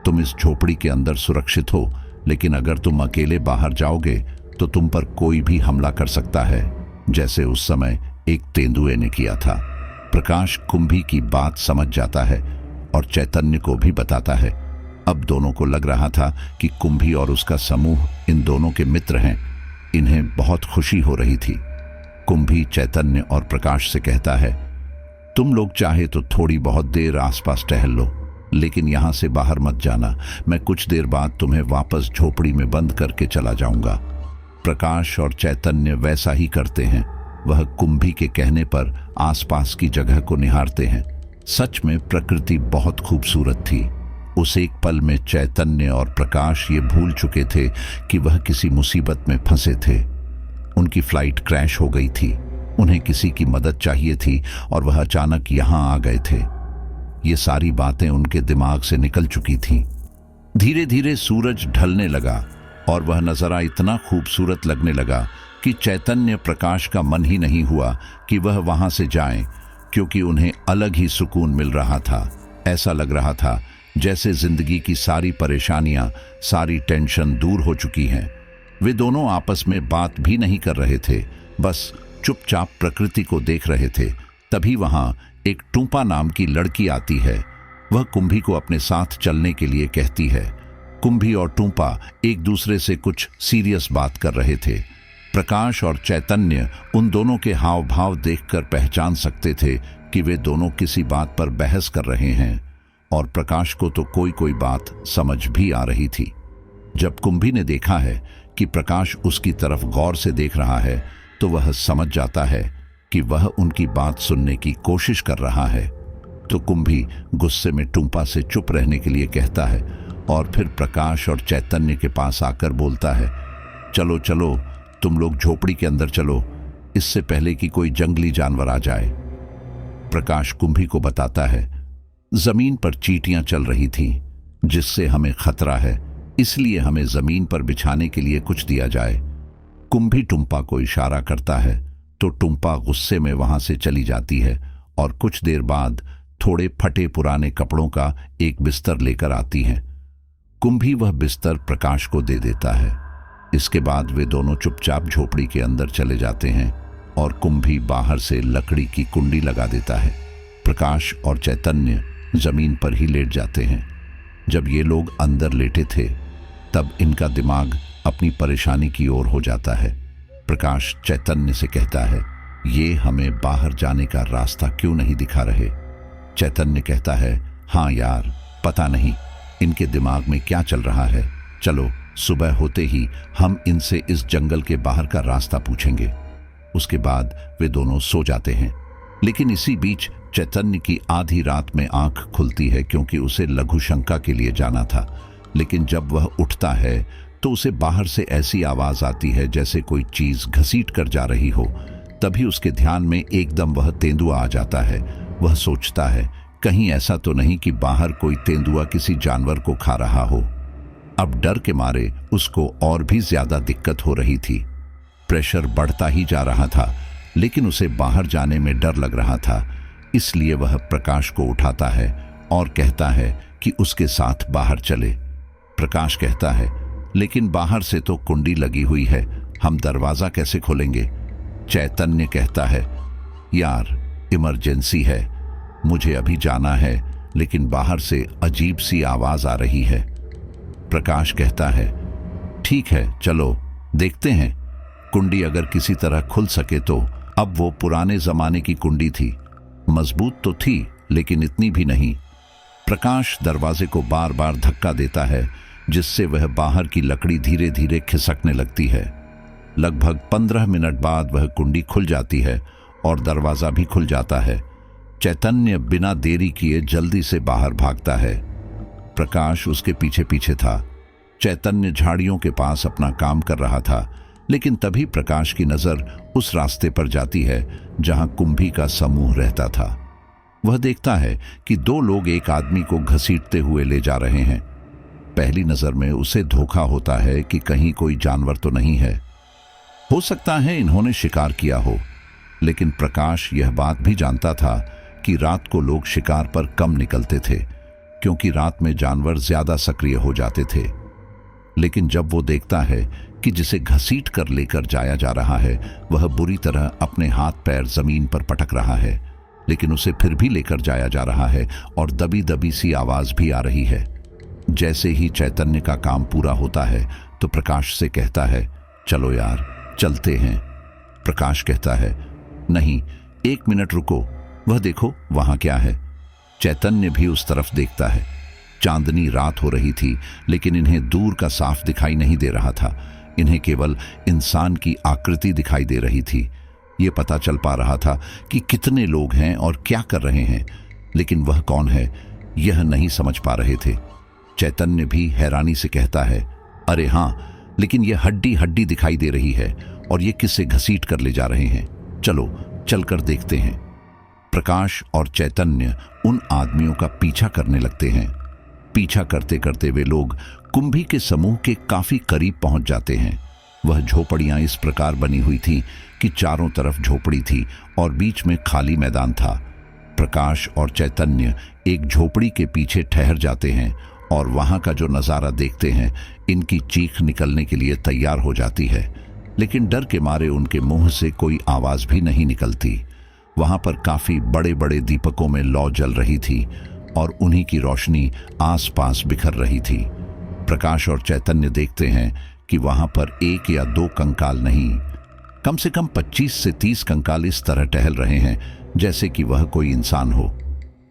तुम इस झोपड़ी के अंदर सुरक्षित हो, लेकिन अगर तुम अकेले बाहर जाओगे तो तुम पर कोई भी हमला कर सकता है, जैसे उस समय एक तेंदुए ने किया था। प्रकाश कुंभी की बात समझ जाता है और चैतन्य को भी बताता है। अब दोनों को लग रहा था कि कुंभी और उसका समूह इन दोनों के मित्र हैं। इन्हें बहुत खुशी हो रही थी। कुंभी चैतन्य और प्रकाश से कहता है, तुम लोग चाहे तो थोड़ी बहुत देर आसपास टहल लो, लेकिन यहां से बाहर मत जाना। मैं कुछ देर बाद तुम्हें वापस झोपड़ी में बंद करके चला जाऊंगा। प्रकाश और चैतन्य वैसा ही करते हैं। वह कुंभी के कहने पर आसपास की जगह को निहारते हैं। सच में प्रकृति बहुत खूबसूरत थी। उस एक पल में चैतन्य और प्रकाश ये भूल चुके थे कि वह किसी मुसीबत में फंसे थे। उनकी फ्लाइट क्रैश हो गई थी, उन्हें किसी की मदद चाहिए थी और वह अचानक यहां आ गए थे। ये सारी बातें उनके दिमाग से निकल चुकी थीं। धीरे धीरे सूरज ढलने लगा और वह नज़ारा इतना खूबसूरत लगने लगा कि चैतन्य प्रकाश का मन ही नहीं हुआ कि वह वहां से जाएं, क्योंकि उन्हें अलग ही सुकून मिल रहा था। ऐसा लग रहा था जैसे जिंदगी की सारी परेशानियां, सारी टेंशन दूर हो चुकी हैं। वे दोनों आपस में बात भी नहीं कर रहे थे, बस चुपचाप प्रकृति को देख रहे थे। तभी वहां एक टूंपा नाम की लड़की आती है। वह कुंभी को अपने साथ चलने के लिए कहती है। कुंभी और टूंपा एक दूसरे से कुछ सीरियस बात कर रहे थे। प्रकाश और चैतन्य उन दोनों के हाव भाव देखकर पहचान सकते थे कि वे दोनों किसी बात पर बहस कर रहे हैं, और प्रकाश को तो कोई कोई बात समझ भी आ रही थी। जब कुंभी ने देखा है कि प्रकाश उसकी तरफ गौर से देख रहा है, तो वह समझ जाता है कि वह उनकी बात सुनने की कोशिश कर रहा है। तो कुंभी गुस्से में टूंपा से चुप रहने के लिए कहता है और फिर प्रकाश और चैतन्य के पास आकर बोलता है, चलो चलो, तुम लोग झोपड़ी के अंदर चलो, इससे पहले कि कोई जंगली जानवर आ जाए। प्रकाश कुंभी को बताता है, जमीन पर चींटियां चल रही थीं, जिससे हमें खतरा है, इसलिए हमें जमीन पर बिछाने के लिए कुछ दिया जाए। कुंभी टूंपा को इशारा करता है तो टूंपा गुस्से में वहां से चली जाती है और कुछ देर बाद थोड़े फटे पुराने कपड़ों का एक बिस्तर लेकर आती है। कुंभी वह बिस्तर प्रकाश को दे देता है। इसके बाद वे दोनों चुपचाप झोपड़ी के अंदर चले जाते हैं और कुंभी बाहर से लकड़ी की कुंडी लगा देता है। प्रकाश और चैतन्य जमीन पर ही लेट जाते हैं। जब ये लोग अंदर लेटे थे, तब इनका दिमाग अपनी परेशानी की ओर हो जाता है। प्रकाश चैतन्य से कहता है, ये हमें बाहर जाने का रास्ता क्यों नहीं दिखा रहे? चैतन्य कहता है, हाँ यार, पता नहीं, इनके दिमाग में क्या चल रहा है। चलो, सुबह होते ही हम इनसे इस जंगल के बाहर का रास्ता पूछेंगे। उसके बाद वे दोनों सो जाते हैं। लेकिन इसी बीच चैतन्य की आधी रात में आंख खुलती है, क्योंकि उसे लघु शंका के लिए जाना था। लेकिन जब वह उठता है तो उसे बाहर से ऐसी आवाज आती है जैसे कोई चीज घसीट कर जा रही हो। तभी उसके ध्यान में एकदम वह तेंदुआ आ जाता है। वह सोचता है, कहीं ऐसा तो नहीं कि बाहर कोई तेंदुआ किसी जानवर को खा रहा हो। अब डर के मारे उसको और भी ज्यादा दिक्कत हो रही थी। प्रेशर बढ़ता ही जा रहा था, लेकिन उसे बाहर जाने में डर लग रहा था। इसलिए वह प्रकाश को उठाता है और कहता है कि उसके साथ बाहर चले। प्रकाश कहता है, लेकिन बाहर से तो कुंडी लगी हुई है, हम दरवाजा कैसे खोलेंगे। चैतन्य कहता है, यार इमरजेंसी है, मुझे अभी जाना है, लेकिन बाहर से अजीब सी आवाज आ रही है। प्रकाश कहता है, ठीक है चलो देखते हैं, कुंडी अगर किसी तरह खुल सके तो। अब वो पुराने जमाने की कुंडी थी, मजबूत तो थी लेकिन इतनी भी नहीं। प्रकाश दरवाजे को बार बार धक्का देता है, जिससे वह बाहर की लकड़ी धीरे धीरे खिसकने लगती है। लगभग 15 मिनट बाद वह कुंडी खुल जाती है और दरवाजा भी खुल जाता है। चैतन्य बिना देरी किए जल्दी से बाहर भागता है। प्रकाश उसके पीछे पीछे था। चैतन्य झाड़ियों के पास अपना काम कर रहा था, लेकिन तभी प्रकाश की नजर उस रास्ते पर जाती है जहां कुंभी का समूह रहता था। वह देखता है कि 2 लोग एक आदमी को घसीटते हुए ले जा रहे हैं। पहली नजर में उसे धोखा होता है कि कहीं कोई जानवर तो नहीं है। हो सकता है इन्होंने शिकार किया हो, लेकिन प्रकाश यह बात भी जानता था कि रात को लोग शिकार पर कम निकलते थे, क्योंकि रात में जानवर ज्यादा सक्रिय हो जाते थे। लेकिन जब वो देखता है कि जिसे घसीट कर लेकर जाया जा रहा है वह बुरी तरह अपने हाथ पैर जमीन पर पटक रहा है, लेकिन उसे फिर भी लेकर जाया जा रहा है और दबी दबी सी आवाज भी आ रही है। जैसे ही चैतन्य का काम पूरा होता है तो प्रकाश से कहता है, चलो यार चलते हैं। प्रकाश कहता है, नहीं 1 मिनट रुको, वह देखो वहां क्या है। चैतन्य भी उस तरफ देखता है। चांदनी रात हो रही थी, लेकिन इन्हें दूर का साफ दिखाई नहीं दे रहा था। इन्हें केवल इंसान की आकृति दिखाई दे रही थी। ये पता चल पा रहा था कि कितने लोग हैं और क्या कर रहे हैं, लेकिन वह कौन है यह नहीं समझ पा रहे थे। चैतन्य भी हैरानी से कहता है, अरे हाँ, लेकिन यह हड्डी हड्डी दिखाई दे रही है और ये किससे घसीट कर ले जा रहे हैं। चलो चलकर देखते हैं। प्रकाश और चैतन्य उन आदमियों का पीछा करने लगते हैं। पीछा करते करते वे लोग कुंभी के समूह के काफी करीब पहुंच जाते हैं। वह झोपड़ियां इस प्रकार बनी हुई थी कि चारों तरफ झोपड़ी थी और बीच में खाली मैदान था। प्रकाश और चैतन्य एक झोपड़ी के पीछे ठहर जाते हैं और वहां का जो नजारा देखते हैं, इनकी चीख निकलने के लिए तैयार हो जाती है, लेकिन डर के मारे उनके मुंह से कोई आवाज भी नहीं निकलती। वहां पर काफी बड़े बड़े दीपकों में लौ जल रही थी और उन्हीं की रोशनी आसपास बिखर रही थी। प्रकाश और चैतन्य देखते हैं कि वहां पर 1 या 2 कंकाल नहीं, कम से कम 25 से 30 कंकाल इस तरह टहल रहे हैं जैसे कि वह कोई इंसान हो।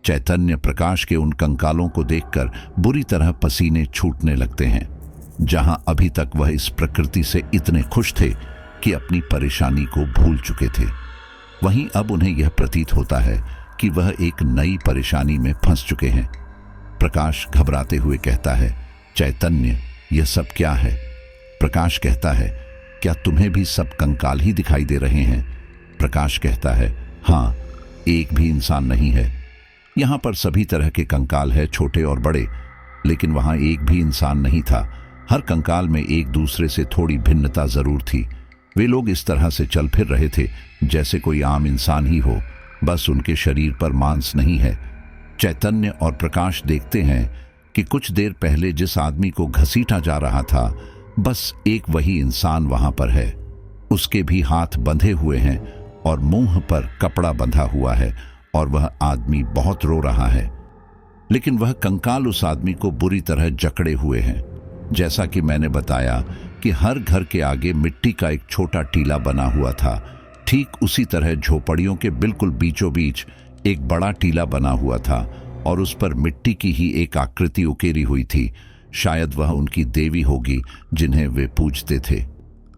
चैतन्य प्रकाश के उन कंकालों को देखकर बुरी तरह पसीने छूटने लगते हैं। जहां अभी तक वह इस प्रकृति से इतने खुश थे कि अपनी परेशानी को भूल चुके थे, वहीं अब उन्हें यह प्रतीत होता है कि वह एक नई परेशानी में फंस चुके हैं। प्रकाश घबराते हुए कहता है, चैतन्य यह सब क्या है। प्रकाश कहता है, क्या तुम्हें भी सब कंकाल ही दिखाई दे रहे हैं। प्रकाश कहता है, हाँ, एक भी इंसान नहीं है। यहां पर सभी तरह के कंकाल है, छोटे और बड़े, लेकिन वहां एक भी इंसान नहीं था। हर कंकाल में एक दूसरे से थोड़ी भिन्नता जरूर थी। वे लोग इस तरह से चल फिर रहे थे जैसे कोई आम इंसान ही हो, बस उनके शरीर पर मांस नहीं है। चैतन्य और प्रकाश देखते हैं कि कुछ देर पहले जिस आदमी को घसीटा जा रहा था, बस एक वही इंसान वहां पर है। उसके भी हाथ बंधे हुए हैं और मुंह पर कपड़ा बंधा हुआ है और वह आदमी बहुत रो रहा है। लेकिन वह कंकाल उस आदमी को बुरी तरह जकड़े हुए हैं। जैसा कि मैंने बताया कि हर घर के आगे मिट्टी का एक छोटा टीला बना हुआ था, ठीक उसी तरह झोपड़ियों के बिल्कुल बीचों बीच एक बड़ा टीला बना हुआ था और उस पर मिट्टी की ही एक आकृति उकेरी हुई थी। शायद वह उनकी देवी होगी जिन्हें वे पूजते थे।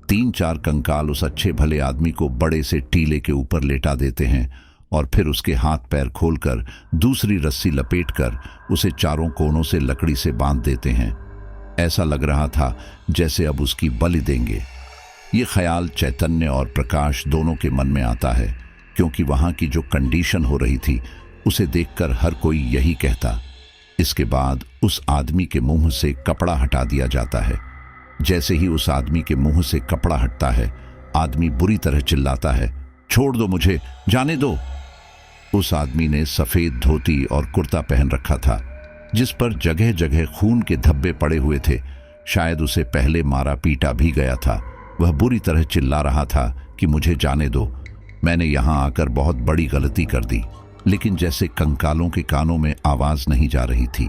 3-4 कंकाल उस अच्छे भले आदमी को बड़े से टीले के ऊपर लेटा देते हैं और फिर उसके हाथ पैर खोलकर दूसरी रस्सी लपेटकर उसे चारों कोनों से लकड़ी से बांध देते हैं। ऐसा लग रहा था जैसे अब उसकी बलि देंगे। ये ख्याल चैतन्य और प्रकाश दोनों के मन में आता है, क्योंकि वहां की जो कंडीशन हो रही थी उसे देखकर हर कोई यही कहता। इसके बाद उस आदमी के मुंह से कपड़ा हटा दिया जाता है। जैसे ही उस आदमी के मुंह से कपड़ा हटता है, आदमी बुरी तरह चिल्लाता है, छोड़ दो मुझे, जाने दो। उस आदमी ने सफेद धोती और कुर्ता पहन रखा था जिस पर जगह जगह खून के धब्बे पड़े हुए थे। शायद उसे पहले मारा पीटा भी गया था। वह बुरी तरह चिल्ला रहा था कि मुझे जाने दो, मैंने यहां आकर बहुत बड़ी गलती कर दी। लेकिन जैसे कंकालों के कानों में आवाज नहीं जा रही थी।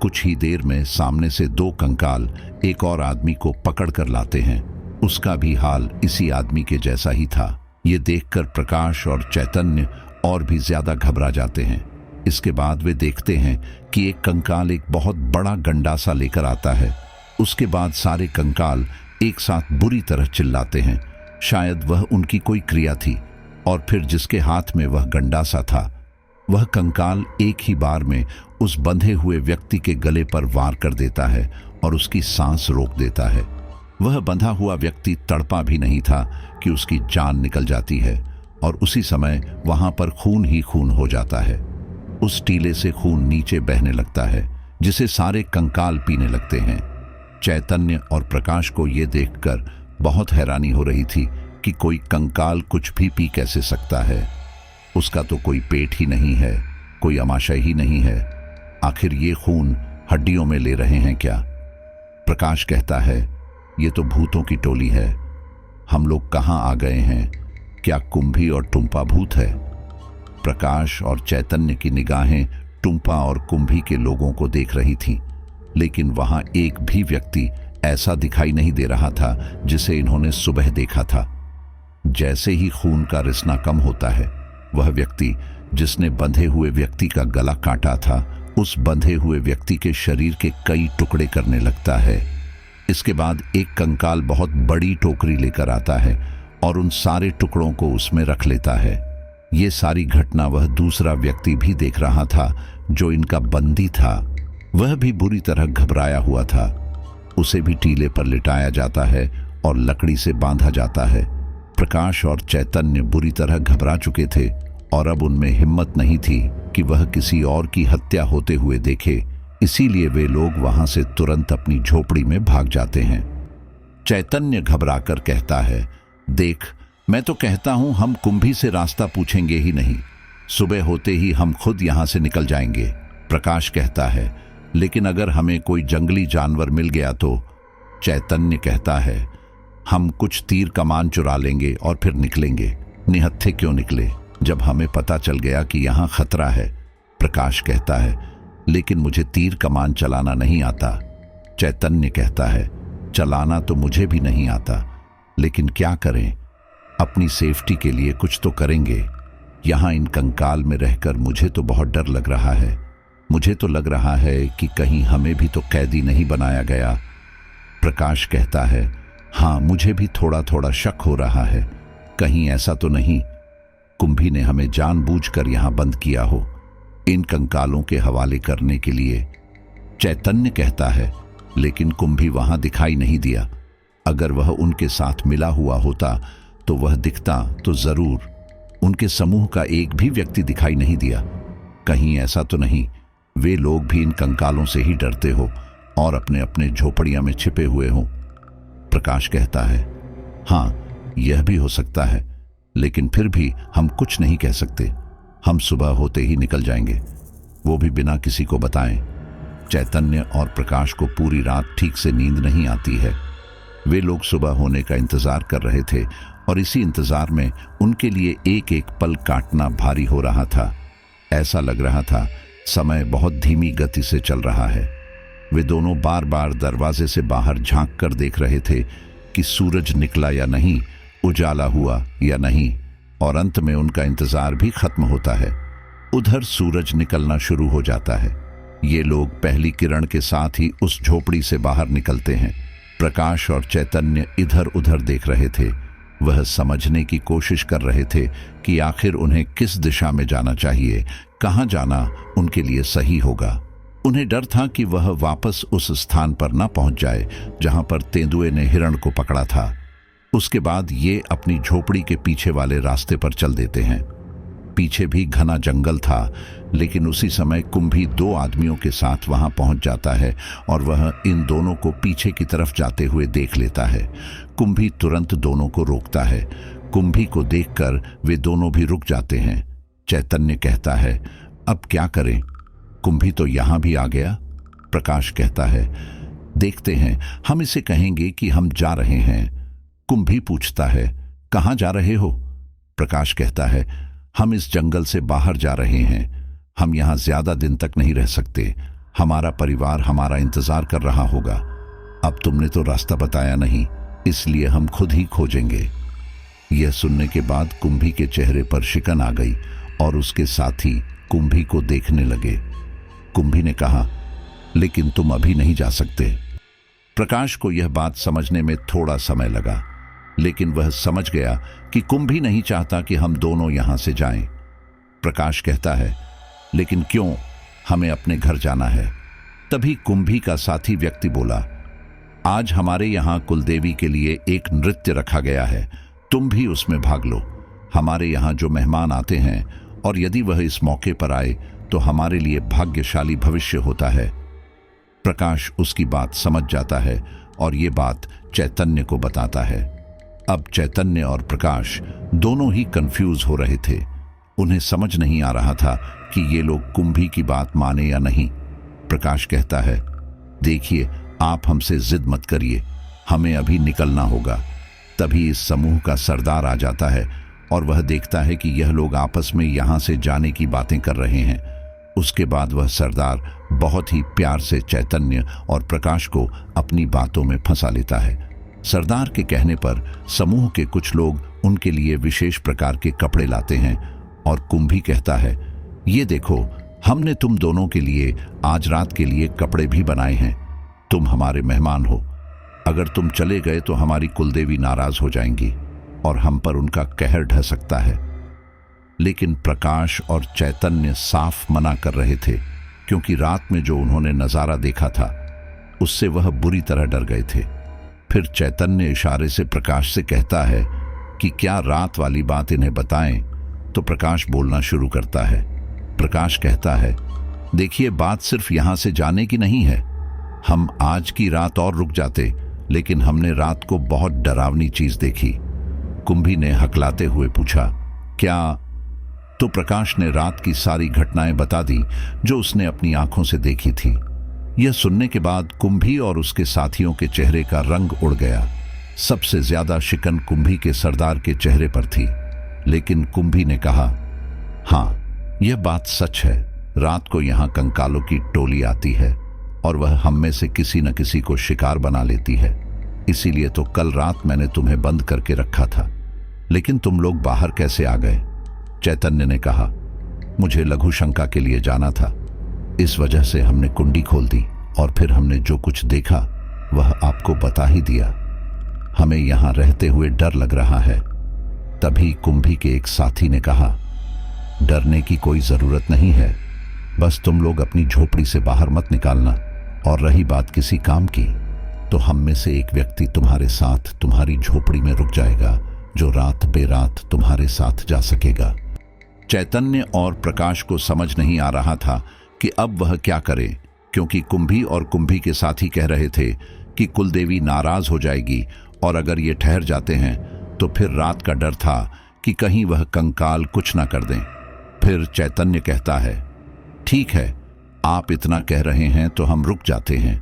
कुछ ही देर में सामने से 2 कंकाल एक और आदमी को पकड़ कर लाते हैं। उसका भी हाल इसी आदमी के जैसा ही था। ये देखकर प्रकाश और चैतन्य और भी ज्यादा घबरा जाते हैं। इसके बाद वे देखते हैं कि एक कंकाल एक बहुत बड़ा गंडासा लेकर आता है। उसके बाद सारे कंकाल एक साथ बुरी तरह चिल्लाते हैं। शायद वह उनकी कोई क्रिया थी। और फिर जिसके हाथ में वह गंडासा था, वह कंकाल एक ही बार में उस बंधे हुए व्यक्ति के गले पर वार कर देता है और उसकी सांस रोक देता है। वह बंधा हुआ व्यक्ति तड़पा भी नहीं था कि उसकी जान निकल जाती है और उसी समय वहां पर खून ही खून हो जाता है। उस टीले से खून नीचे बहने लगता है जिसे सारे कंकाल पीने लगते हैं। चैतन्य और प्रकाश को यह देखकर बहुत हैरानी हो रही थी कि कोई कंकाल कुछ भी पी कैसे सकता है। उसका तो कोई पेट ही नहीं है, कोई आमाशय ही नहीं है। आखिर ये खून हड्डियों में ले रहे हैं क्या? प्रकाश कहता है, ये तो भूतों की टोली है। हम लोग कहां आ गए हैं? क्या कुंभी और टुम्पा भूत है? प्रकाश और चैतन्य की निगाहें टुम्पा और कुंभी के लोगों को देख रही थी, लेकिन वहां एक भी व्यक्ति ऐसा दिखाई नहीं दे रहा था जिसे इन्होंने सुबह देखा था। जैसे ही खून का रिसना कम होता है, वह व्यक्ति जिसने बंधे हुए व्यक्ति का गला काटा था, उस बंधे हुए व्यक्ति के शरीर के कई टुकड़े करने लगता है। इसके बाद एक कंकाल बहुत बड़ी टोकरी लेकर आता है और उन सारे टुकड़ों को उसमें रख लेता है। ये सारी घटना वह दूसरा व्यक्ति भी देख रहा था जो इनका बंदी था। वह भी बुरी तरह घबराया हुआ था। उसे भी टीले पर लिटाया जाता है और लकड़ी से बांधा जाता है। प्रकाश और चैतन्य बुरी तरह घबरा चुके थे और अब उनमें हिम्मत नहीं थी कि वह किसी और की हत्या होते हुए देखे। इसीलिए वे लोग वहां से तुरंत अपनी झोपड़ी में भाग जाते हैं। चैतन्य घबराकर कहता है, देख, मैं तो कहता हूं हम कुंभी से रास्ता पूछेंगे ही नहीं। सुबह होते ही हम खुद यहां से निकल जाएंगे। प्रकाश कहता है, लेकिन अगर हमें कोई जंगली जानवर मिल गया तो? चैतन्य कहता है, हम कुछ तीर कमान चुरा लेंगे और फिर निकलेंगे। निहत्थे क्यों निकले जब हमें पता चल गया कि यहाँ खतरा है? प्रकाश कहता है, लेकिन मुझे तीर कमान चलाना नहीं आता। चैतन्य कहता है, चलाना तो मुझे भी नहीं आता, लेकिन क्या करें, अपनी सेफ्टी के लिए कुछ तो करेंगे। यहाँ इन कंकाल में रहकर मुझे तो बहुत डर लग रहा है। मुझे तो लग रहा है कि कहीं हमें भी तो कैदी नहीं बनाया गया। प्रकाश कहता है, हाँ, मुझे भी थोड़ा थोड़ा शक हो रहा है। कहीं ऐसा तो नहीं कुंभी ने हमें जानबूझकर यहां बंद किया हो, इन कंकालों के हवाले करने के लिए। चैतन्य कहता है, लेकिन कुंभी वहां दिखाई नहीं दिया। अगर वह उनके साथ मिला हुआ होता तो वह दिखता तो जरूर। उनके समूह का एक भी व्यक्ति दिखाई नहीं दिया। कहीं ऐसा तो नहीं वे लोग भी इन कंकालों से ही डरते हो और अपने अपने झोपड़ियां में छिपे हुए हो? प्रकाश कहता है, हाँ, यह भी हो सकता है, लेकिन फिर भी हम कुछ नहीं कह सकते। हम सुबह होते ही निकल जाएंगे, वो भी बिना किसी को बताएं। चैतन्य और प्रकाश को पूरी रात ठीक से नींद नहीं आती है। वे लोग सुबह होने का इंतजार कर रहे थे और इसी इंतजार में उनके लिए एक एक पल काटना भारी हो रहा था। ऐसा लग रहा था समय बहुत धीमी गति से चल रहा है। वे दोनों बार बार दरवाजे से बाहर झांक कर देख रहे थे कि सूरज निकला या नहीं, उजाला हुआ या नहीं, और अंत में उनका इंतजार भी खत्म होता है। उधर सूरज निकलना शुरू हो जाता है। ये लोग पहली किरण के साथ ही उस झोपड़ी से बाहर निकलते हैं। प्रकाश और चैतन्य इधर उधर देख रहे थे। वह समझने की कोशिश कर रहे थे कि आखिर उन्हें किस दिशा में जाना चाहिए, कहां जाना उनके लिए सही होगा। उन्हें डर था कि वह वापस उस स्थान पर न पहुंच जाए जहां पर तेंदुए ने हिरण को पकड़ा था। उसके बाद ये अपनी झोपड़ी के पीछे वाले रास्ते पर चल देते हैं। पीछे भी घना जंगल था, लेकिन उसी समय कुंभी 2 आदमियों के साथ वहां पहुंच जाता है और वह इन दोनों को पीछे की तरफ जाते हुए देख लेता है। कुंभी तुरंत दोनों को रोकता है। कुंभी को देखकर वे दोनों भी रुक जाते हैं। चैतन्य कहता है, अब क्या करें? कुंभी तो यहां भी आ गया। प्रकाश कहता है, देखते हैं, हम इसे कहेंगे कि हम जा रहे हैं। कुंभी पूछता है, कहां जा रहे हो? प्रकाश कहता है, हम इस जंगल से बाहर जा रहे हैं। हम यहां ज्यादा दिन तक नहीं रह सकते। हमारा परिवार हमारा इंतजार कर रहा होगा। अब तुमने तो रास्ता बताया नहीं, इसलिए हम खुद ही खोजेंगे। यह सुनने के बाद कुंभी के चेहरे पर शिकन आ गई और उसके साथी कुंभी को देखने लगे। कुंभी ने कहा, लेकिन तुम अभी नहीं जा सकते। प्रकाश को यह बात समझने में थोड़ा समय लगा, लेकिन वह समझ गया कि कुंभी नहीं चाहता कि हम दोनों यहां से जाएं। प्रकाश कहता है, लेकिन क्यों? हमें अपने घर जाना है। तभी कुंभी का साथी व्यक्ति बोला, आज हमारे यहां कुलदेवी के लिए एक नृत्य रखा गया है, तुम भी उसमें भाग लो। हमारे यहां जो मेहमान आते हैं और यदि वह इस मौके पर आए तो हमारे लिए भाग्यशाली भविष्य होता है। प्रकाश उसकी बात समझ जाता है और ये बात चैतन्य को बताता है। अब चैतन्य और प्रकाश दोनों ही कंफ्यूज हो रहे थे। उन्हें समझ नहीं आ रहा था कि ये लोग कुंभी की बात माने या नहीं। प्रकाश कहता है, देखिए, आप हमसे जिद मत करिए, हमें अभी निकलना होगा। तभी इस समूह का सरदार आ जाता है और वह देखता है कि यह लोग आपस में यहां से जाने की बातें कर रहे हैं। उसके बाद वह सरदार बहुत ही प्यार से चैतन्य और प्रकाश को अपनी बातों में फंसा लेता है। सरदार के कहने पर समूह के कुछ लोग उनके लिए विशेष प्रकार के कपड़े लाते हैं और कुंभी कहता है, ये देखो, हमने तुम दोनों के लिए आज रात के लिए कपड़े भी बनाए हैं। तुम हमारे मेहमान हो। अगर तुम चले गए तो हमारी कुलदेवी नाराज हो जाएंगी और हम पर उनका कहर ढह सकता है। लेकिन प्रकाश और चैतन्य साफ मना कर रहे थे, क्योंकि रात में जो उन्होंने नजारा देखा था उससे वह बुरी तरह डर गए थे। फिर चैतन्य इशारे से प्रकाश से कहता है कि क्या रात वाली बात इन्हें बताएं, तो प्रकाश बोलना शुरू करता है। प्रकाश कहता है, देखिए, बात सिर्फ यहां से जाने की नहीं है। हम आज की रात और रुक जाते, लेकिन हमने रात को बहुत डरावनी चीज देखी। कुंभी ने हकलाते हुए पूछा, क्या? तो प्रकाश ने रात की सारी घटनाएं बता दी जो उसने अपनी आंखों से देखी थी। यह सुनने के बाद कुंभी और उसके साथियों के चेहरे का रंग उड़ गया। सबसे ज्यादा शिकन कुंभी के सरदार के चेहरे पर थी, लेकिन कुंभी ने कहा, हाँ, यह बात सच है। रात को यहां कंकालों की टोली आती है और वह हम में से किसी न किसी को शिकार बना लेती है। इसीलिए तो कल रात मैंने तुम्हें बंद करके रखा था। लेकिन तुम लोग बाहर कैसे आ गए? चैतन्य ने कहा, मुझे लघु शंका के लिए जाना था, इस वजह से हमने कुंडी खोल दी और फिर हमने जो कुछ देखा वह आपको बता ही दिया। हमें यहां रहते हुए डर लग रहा है। तभी कुंभी के एक साथी ने कहा, डरने की कोई जरूरत नहीं है, बस तुम लोग अपनी झोपड़ी से बाहर मत निकालना। और रही बात किसी काम की, तो हम में से एक व्यक्ति तुम्हारे साथ तुम्हारी झोपड़ी में रुक जाएगा, जो रात बेरात तुम्हारे साथ जा सकेगा। चैतन्य और प्रकाश को समझ नहीं आ रहा था कि अब वह क्या करे, क्योंकि कुंभी और कुंभी के साथी कह रहे थे कि कुलदेवी नाराज हो जाएगी और अगर ये ठहर जाते हैं तो फिर रात का डर था कि कहीं वह कंकाल कुछ ना कर दें। फिर चैतन्य कहता है, ठीक है, आप इतना कह रहे हैं तो हम रुक जाते हैं।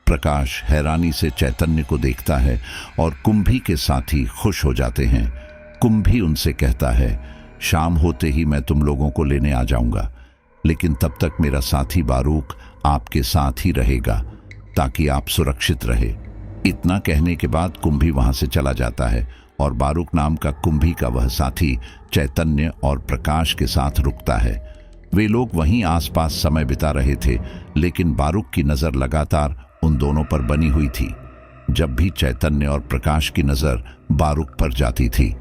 प्रकाश हैरानी से चैतन्य को देखता है और कुंभी के साथी खुश हो जाते हैं। कुंभी उनसे कहता है, शाम होते ही मैं तुम लोगों को लेने आ जाऊंगा, लेकिन तब तक मेरा साथी बारूक आपके साथ ही रहेगा ताकि आप सुरक्षित रहे। इतना कहने के बाद कुंभी वहां से चला जाता है और बारूक नाम का कुंभी का वह साथी चैतन्य और प्रकाश के साथ रुकता है। वे लोग वहीं आसपास समय बिता रहे थे, लेकिन बारूक की नजर लगातार उन दोनों पर बनी हुई थी। जब भी चैतन्य और प्रकाश की नजर बारूक पर जाती थी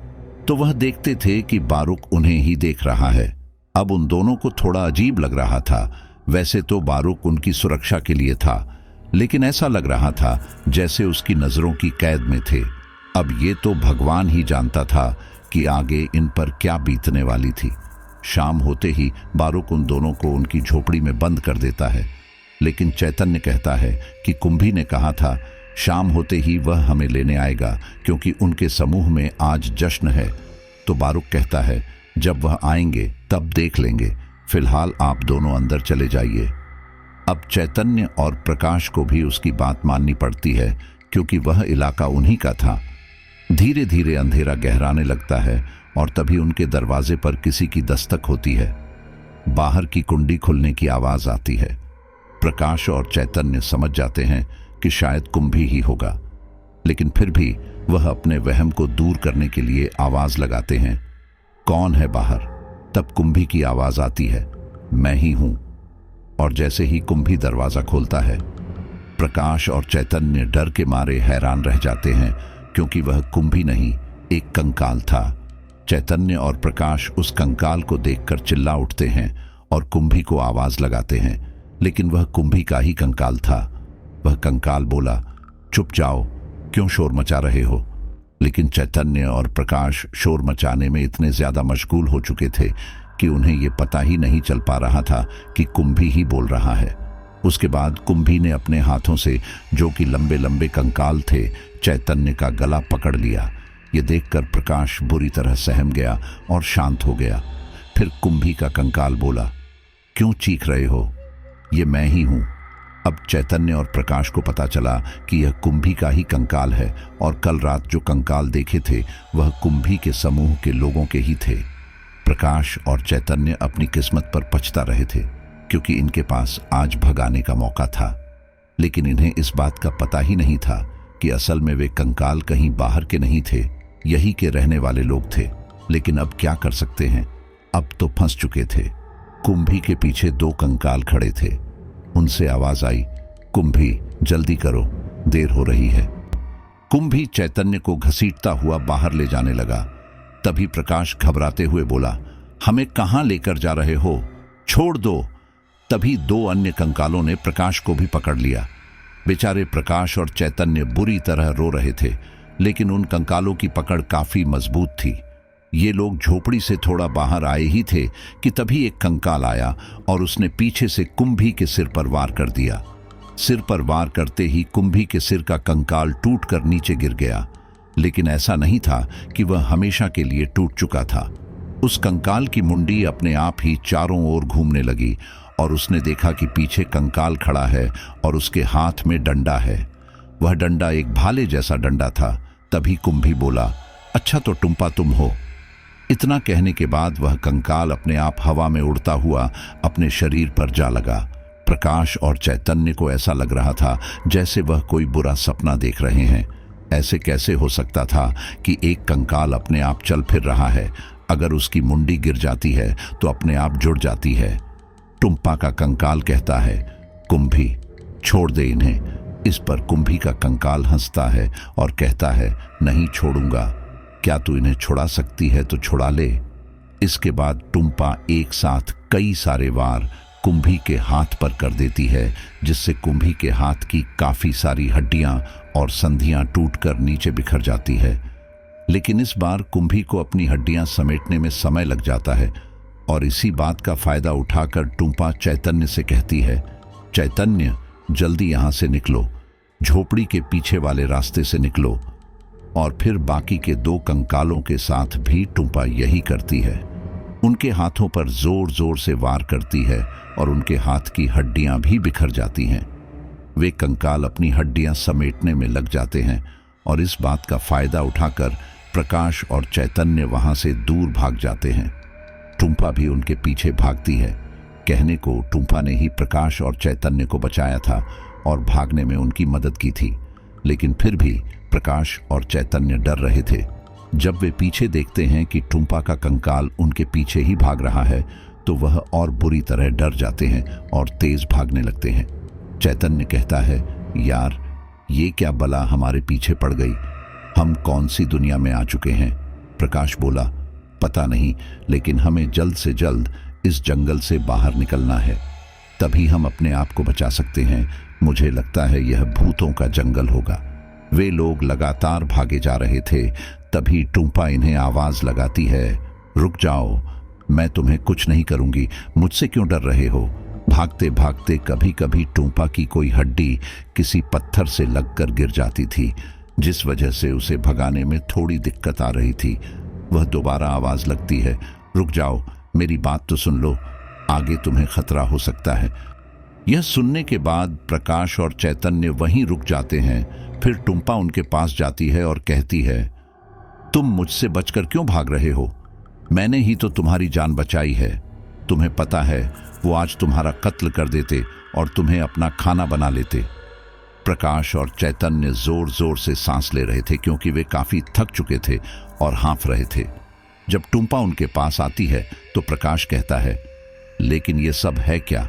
तो वह देखते थे कि बारूक उन्हें ही देख रहा है। अब उन दोनों को थोड़ा अजीब लग रहा था। वैसे तो बारूक उनकी सुरक्षा के लिए था, लेकिन ऐसा लग रहा था जैसे उसकी नजरों की कैद में थे। अब ये तो भगवान ही जानता था कि आगे इन पर क्या बीतने वाली थी। शाम होते ही बारूक उन दोनों को उनकी झोपड़ी में बंद कर देता है, लेकिन चैतन्य कहता है कि कुंभी ने कहा था शाम होते ही वह हमें लेने आएगा, क्योंकि उनके समूह में आज जश्न है। तो बारूक कहता है जब वह आएंगे तब देख लेंगे, फिलहाल आप दोनों अंदर चले जाइए। अब चैतन्य और प्रकाश को भी उसकी बात माननी पड़ती है, क्योंकि वह इलाका उन्हीं का था। धीरे धीरे अंधेरा गहराने लगता है और तभी उनके दरवाजे पर किसी की दस्तक होती है। बाहर की कुंडी खुलने की आवाज आती है। प्रकाश और चैतन्य समझ जाते हैं कि शायद कुंभी ही होगा, लेकिन फिर भी वह अपने वहम को दूर करने के लिए आवाज लगाते हैं, कौन है बाहर? तब कुंभी की आवाज आती है, मैं ही हूं। और जैसे ही कुंभी दरवाजा खोलता है, प्रकाश और चैतन्य डर के मारे हैरान रह जाते हैं, क्योंकि वह कुंभी नहीं, एक कंकाल था। चैतन्य और प्रकाश उस कंकाल को देखकर चिल्ला उठते हैं और कुंभी को आवाज लगाते हैं, लेकिन वह कुंभी का ही कंकाल था। वह कंकाल बोला, चुप जाओ, क्यों शोर मचा रहे हो? लेकिन चैतन्य और प्रकाश शोर मचाने में इतने ज्यादा मशगूल हो चुके थे कि उन्हें यह पता ही नहीं चल पा रहा था कि कुंभी ही बोल रहा है। उसके बाद कुंभी ने अपने हाथों से, जो कि लंबे लंबे कंकाल थे, चैतन्य का गला पकड़ लिया। ये देखकर प्रकाश बुरी तरह सहम गया और शांत हो गया। फिर कुंभी का कंकाल बोला, क्यों चीख रहे हो? ये मैं ही हूं। अब चैतन्य और प्रकाश को पता चला कि यह कुंभी का ही कंकाल है और कल रात जो कंकाल देखे थे वह कुंभी के समूह के लोगों के ही थे। प्रकाश और चैतन्य अपनी किस्मत पर पछता रहे थे, क्योंकि इनके पास आज भगाने का मौका था, लेकिन इन्हें इस बात का पता ही नहीं था कि असल में वे कंकाल कहीं बाहर के नहीं थे, यही के रहने वाले लोग थे। लेकिन अब क्या कर सकते हैं, अब तो फंस चुके थे। कुंभी के पीछे दो कंकाल खड़े थे। उनसे आवाज आई, कुंभी जल्दी करो, देर हो रही है। कुंभी चैतन्य को घसीटता हुआ बाहर ले जाने लगा। तभी प्रकाश घबराते हुए बोला, हमें कहां लेकर जा रहे हो? छोड़ दो। तभी दो अन्य कंकालों ने प्रकाश को भी पकड़ लिया। बेचारे प्रकाश और चैतन्य बुरी तरह रो रहे थे, लेकिन उन कंकालों की पकड़ काफी मजबूत थी। ये लोग झोपड़ी से थोड़ा बाहर आए ही थे कि तभी एक कंकाल आया और उसने पीछे से कुंभी के सिर पर वार कर दिया। सिर पर वार करते ही कुंभी के सिर का कंकाल टूटकर नीचे गिर गया, लेकिन ऐसा नहीं था कि वह हमेशा के लिए टूट चुका था। उस कंकाल की मुंडी अपने आप ही चारों ओर घूमने लगी और उसने देखा कि पीछे कंकाल खड़ा है और उसके हाथ में डंडा है। वह डंडा एक भाले जैसा डंडा था। तभी कुंभी बोला, अच्छा तो टुम्पा तुम हो। इतना कहने के बाद वह कंकाल अपने आप हवा में उड़ता हुआ अपने शरीर पर जा लगा। प्रकाश और चैतन्य को ऐसा लग रहा था जैसे वह कोई बुरा सपना देख रहे हैं। ऐसे कैसे हो सकता था कि एक कंकाल अपने आप चल फिर रहा है? अगर उसकी मुंडी गिर जाती है तो अपने आप जुड़ जाती है। टुम्पा का कंकाल कहता है, कुंभी छोड़ दे इन्हें। इस पर कुंभी का कंकाल हंसता है और कहता है, नहीं छोड़ूंगा। क्या तू इन्हें छुड़ा सकती है तो छुड़ा ले। इसके बाद टुम्पा एक साथ कई सारे वार कुंभी के हाथ पर कर देती है, जिससे कुंभी के हाथ की काफी सारी हड्डियां और संधियां टूटकर नीचे बिखर जाती है। लेकिन इस बार कुंभी को अपनी हड्डियां समेटने में समय लग जाता है और इसी बात का फायदा उठाकर टुम्पा चैतन्य से कहती है, चैतन्य जल्दी यहां से निकलो, झोपड़ी के पीछे वाले रास्ते से निकलो। और फिर बाकी के दो कंकालों के साथ भी टुम्पा यही करती है। उनके हाथों पर जोर जोर से वार करती है और उनके हाथ की हड्डियां भी बिखर जाती हैं। वे कंकाल अपनी हड्डियां समेटने में लग जाते हैं और इस बात का फायदा उठाकर प्रकाश और चैतन्य वहां से दूर भाग जाते हैं। टुम्पा भी उनके पीछे भागती है। कहने को टुम्पा ने ही प्रकाश और चैतन्य को बचाया था और भागने में उनकी मदद की थी, लेकिन फिर भी प्रकाश और चैतन्य डर रहे थे। जब वे पीछे देखते हैं कि टुम्पा का कंकाल उनके पीछे ही भाग रहा है, तो वह और बुरी तरह डर जाते हैं और तेज भागने लगते हैं। चैतन्य कहता है, यार ये क्या बला हमारे पीछे पड़ गई, हम कौन सी दुनिया में आ चुके हैं। प्रकाश बोला, पता नहीं, लेकिन हमें जल्द से जल्द इस जंगल से बाहर निकलना है, तभी हम अपने आप को बचा सकते हैं। मुझे लगता है यह भूतों का जंगल होगा। वे लोग लगातार भागे जा रहे थे, तभी टूंपा इन्हें आवाज लगाती है, रुक जाओ, मैं तुम्हें कुछ नहीं करूंगी, मुझसे क्यों डर रहे हो। भागते भागते कभी कभी टूंपा की कोई हड्डी किसी पत्थर से लगकर गिर जाती थी, जिस वजह से उसे भगाने में थोड़ी दिक्कत आ रही थी। वह दोबारा आवाज लगती है, रुक जाओ, मेरी बात तो सुन लो, आगे तुम्हें खतरा हो सकता है। यह सुनने के बाद प्रकाश और चैतन्य वहीं रुक जाते हैं। फिर टूंपा उनके पास जाती है और कहती है, तुम मुझसे बचकर क्यों भाग रहे हो, मैंने ही तो तुम्हारी जान बचाई है। तुम्हें पता है वो आज तुम्हारा कत्ल कर देते और तुम्हें अपना खाना बना लेते। प्रकाश और चैतन्य जोर जोर से सांस ले रहे थे, क्योंकि वे काफी थक चुके थे और हाँफ रहे थे। जब टूंपा उनके पास आती है तो प्रकाश कहता है, लेकिन ये सब है क्या,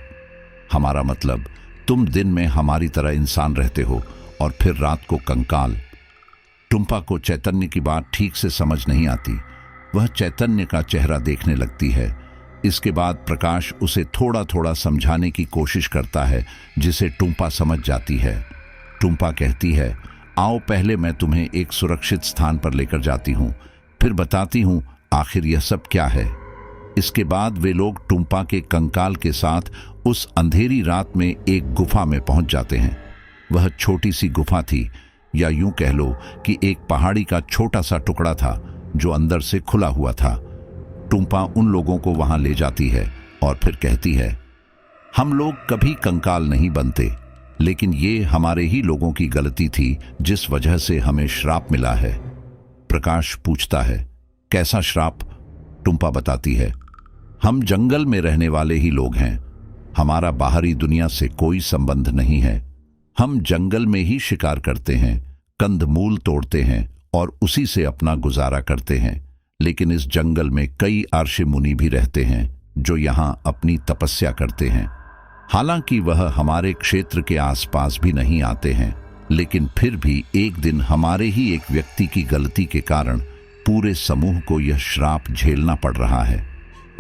हमारा मतलब तुम दिन में हमारी तरह इंसान रहते हो और फिर रात को कंकाल। टूंपा को चैतन्य की बात ठीक से समझ नहीं आती। वह चैतन्य का चेहरा देखने लगती है। इसके बाद प्रकाश उसे थोड़ा थोड़ा समझाने की कोशिश करता है, जिसे टूंपा समझ जाती है। टूंपा कहती है, आओ पहले मैं तुम्हें एक सुरक्षित स्थान पर लेकर जाती हूँ, फिर बताती हूँ आखिर यह सब क्या है। इसके बाद वे लोग टूंपा के कंकाल के साथ उस अंधेरी रात में एक गुफा में पहुंच जाते हैं। वह छोटी सी गुफा थी, या यूं कह लो कि एक पहाड़ी का छोटा सा टुकड़ा था जो अंदर से खुला हुआ था। टूंपा उन लोगों को वहां ले जाती है और फिर कहती है, हम लोग कभी कंकाल नहीं बनते, लेकिन ये हमारे ही लोगों की गलती थी, जिस वजह से हमें श्राप मिला है। प्रकाश पूछता है, कैसा श्राप। टूंपा बताती है, हम जंगल में रहने वाले ही लोग हैं, हमारा बाहरी दुनिया से कोई संबंध नहीं है। हम जंगल में ही शिकार करते हैं, कंदमूल तोड़ते हैं और उसी से अपना गुजारा करते हैं। लेकिन इस जंगल में कई आर्षि मुनि भी रहते हैं जो यहाँ अपनी तपस्या करते हैं। हालांकि वह हमारे क्षेत्र के आसपास भी नहीं आते हैं, लेकिन फिर भी एक दिन हमारे ही एक व्यक्ति की गलती के कारण पूरे समूह को यह श्राप झेलना पड़ रहा है।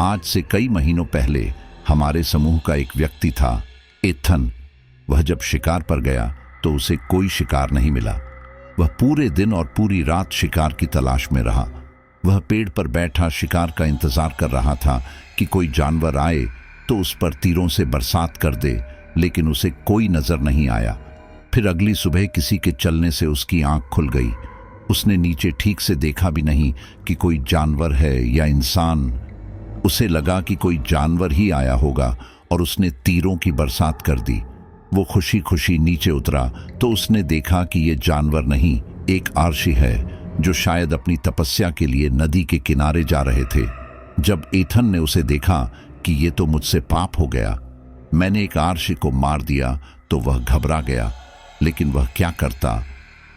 आज से कई महीनों पहले हमारे समूह का एक व्यक्ति था, एथन। वह जब शिकार पर गया तो उसे कोई शिकार नहीं मिला। वह पूरे दिन और पूरी रात शिकार की तलाश में रहा। वह पेड़ पर बैठा शिकार का इंतजार कर रहा था कि कोई जानवर आए तो उस पर तीरों से बरसात कर दे, लेकिन उसे कोई नजर नहीं आया। फिर अगली सुबह किसी के चलने से उसकी आंख खुल गई। उसने नीचे ठीक से देखा भी नहीं कि कोई जानवर है या इंसान। उसे लगा कि कोई जानवर ही आया होगा और उसने तीरों की बरसात कर दी। वो खुशी खुशी नीचे उतरा तो उसने देखा कि ये जानवर नहीं, एक आर्षि है जो शायद अपनी तपस्या के लिए नदी के किनारे जा रहे थे। जब एथन ने उसे देखा कि ये तो मुझसे पाप हो गया, मैंने एक आर्षि को मार दिया, तो वह घबरा गया। लेकिन वह क्या करता,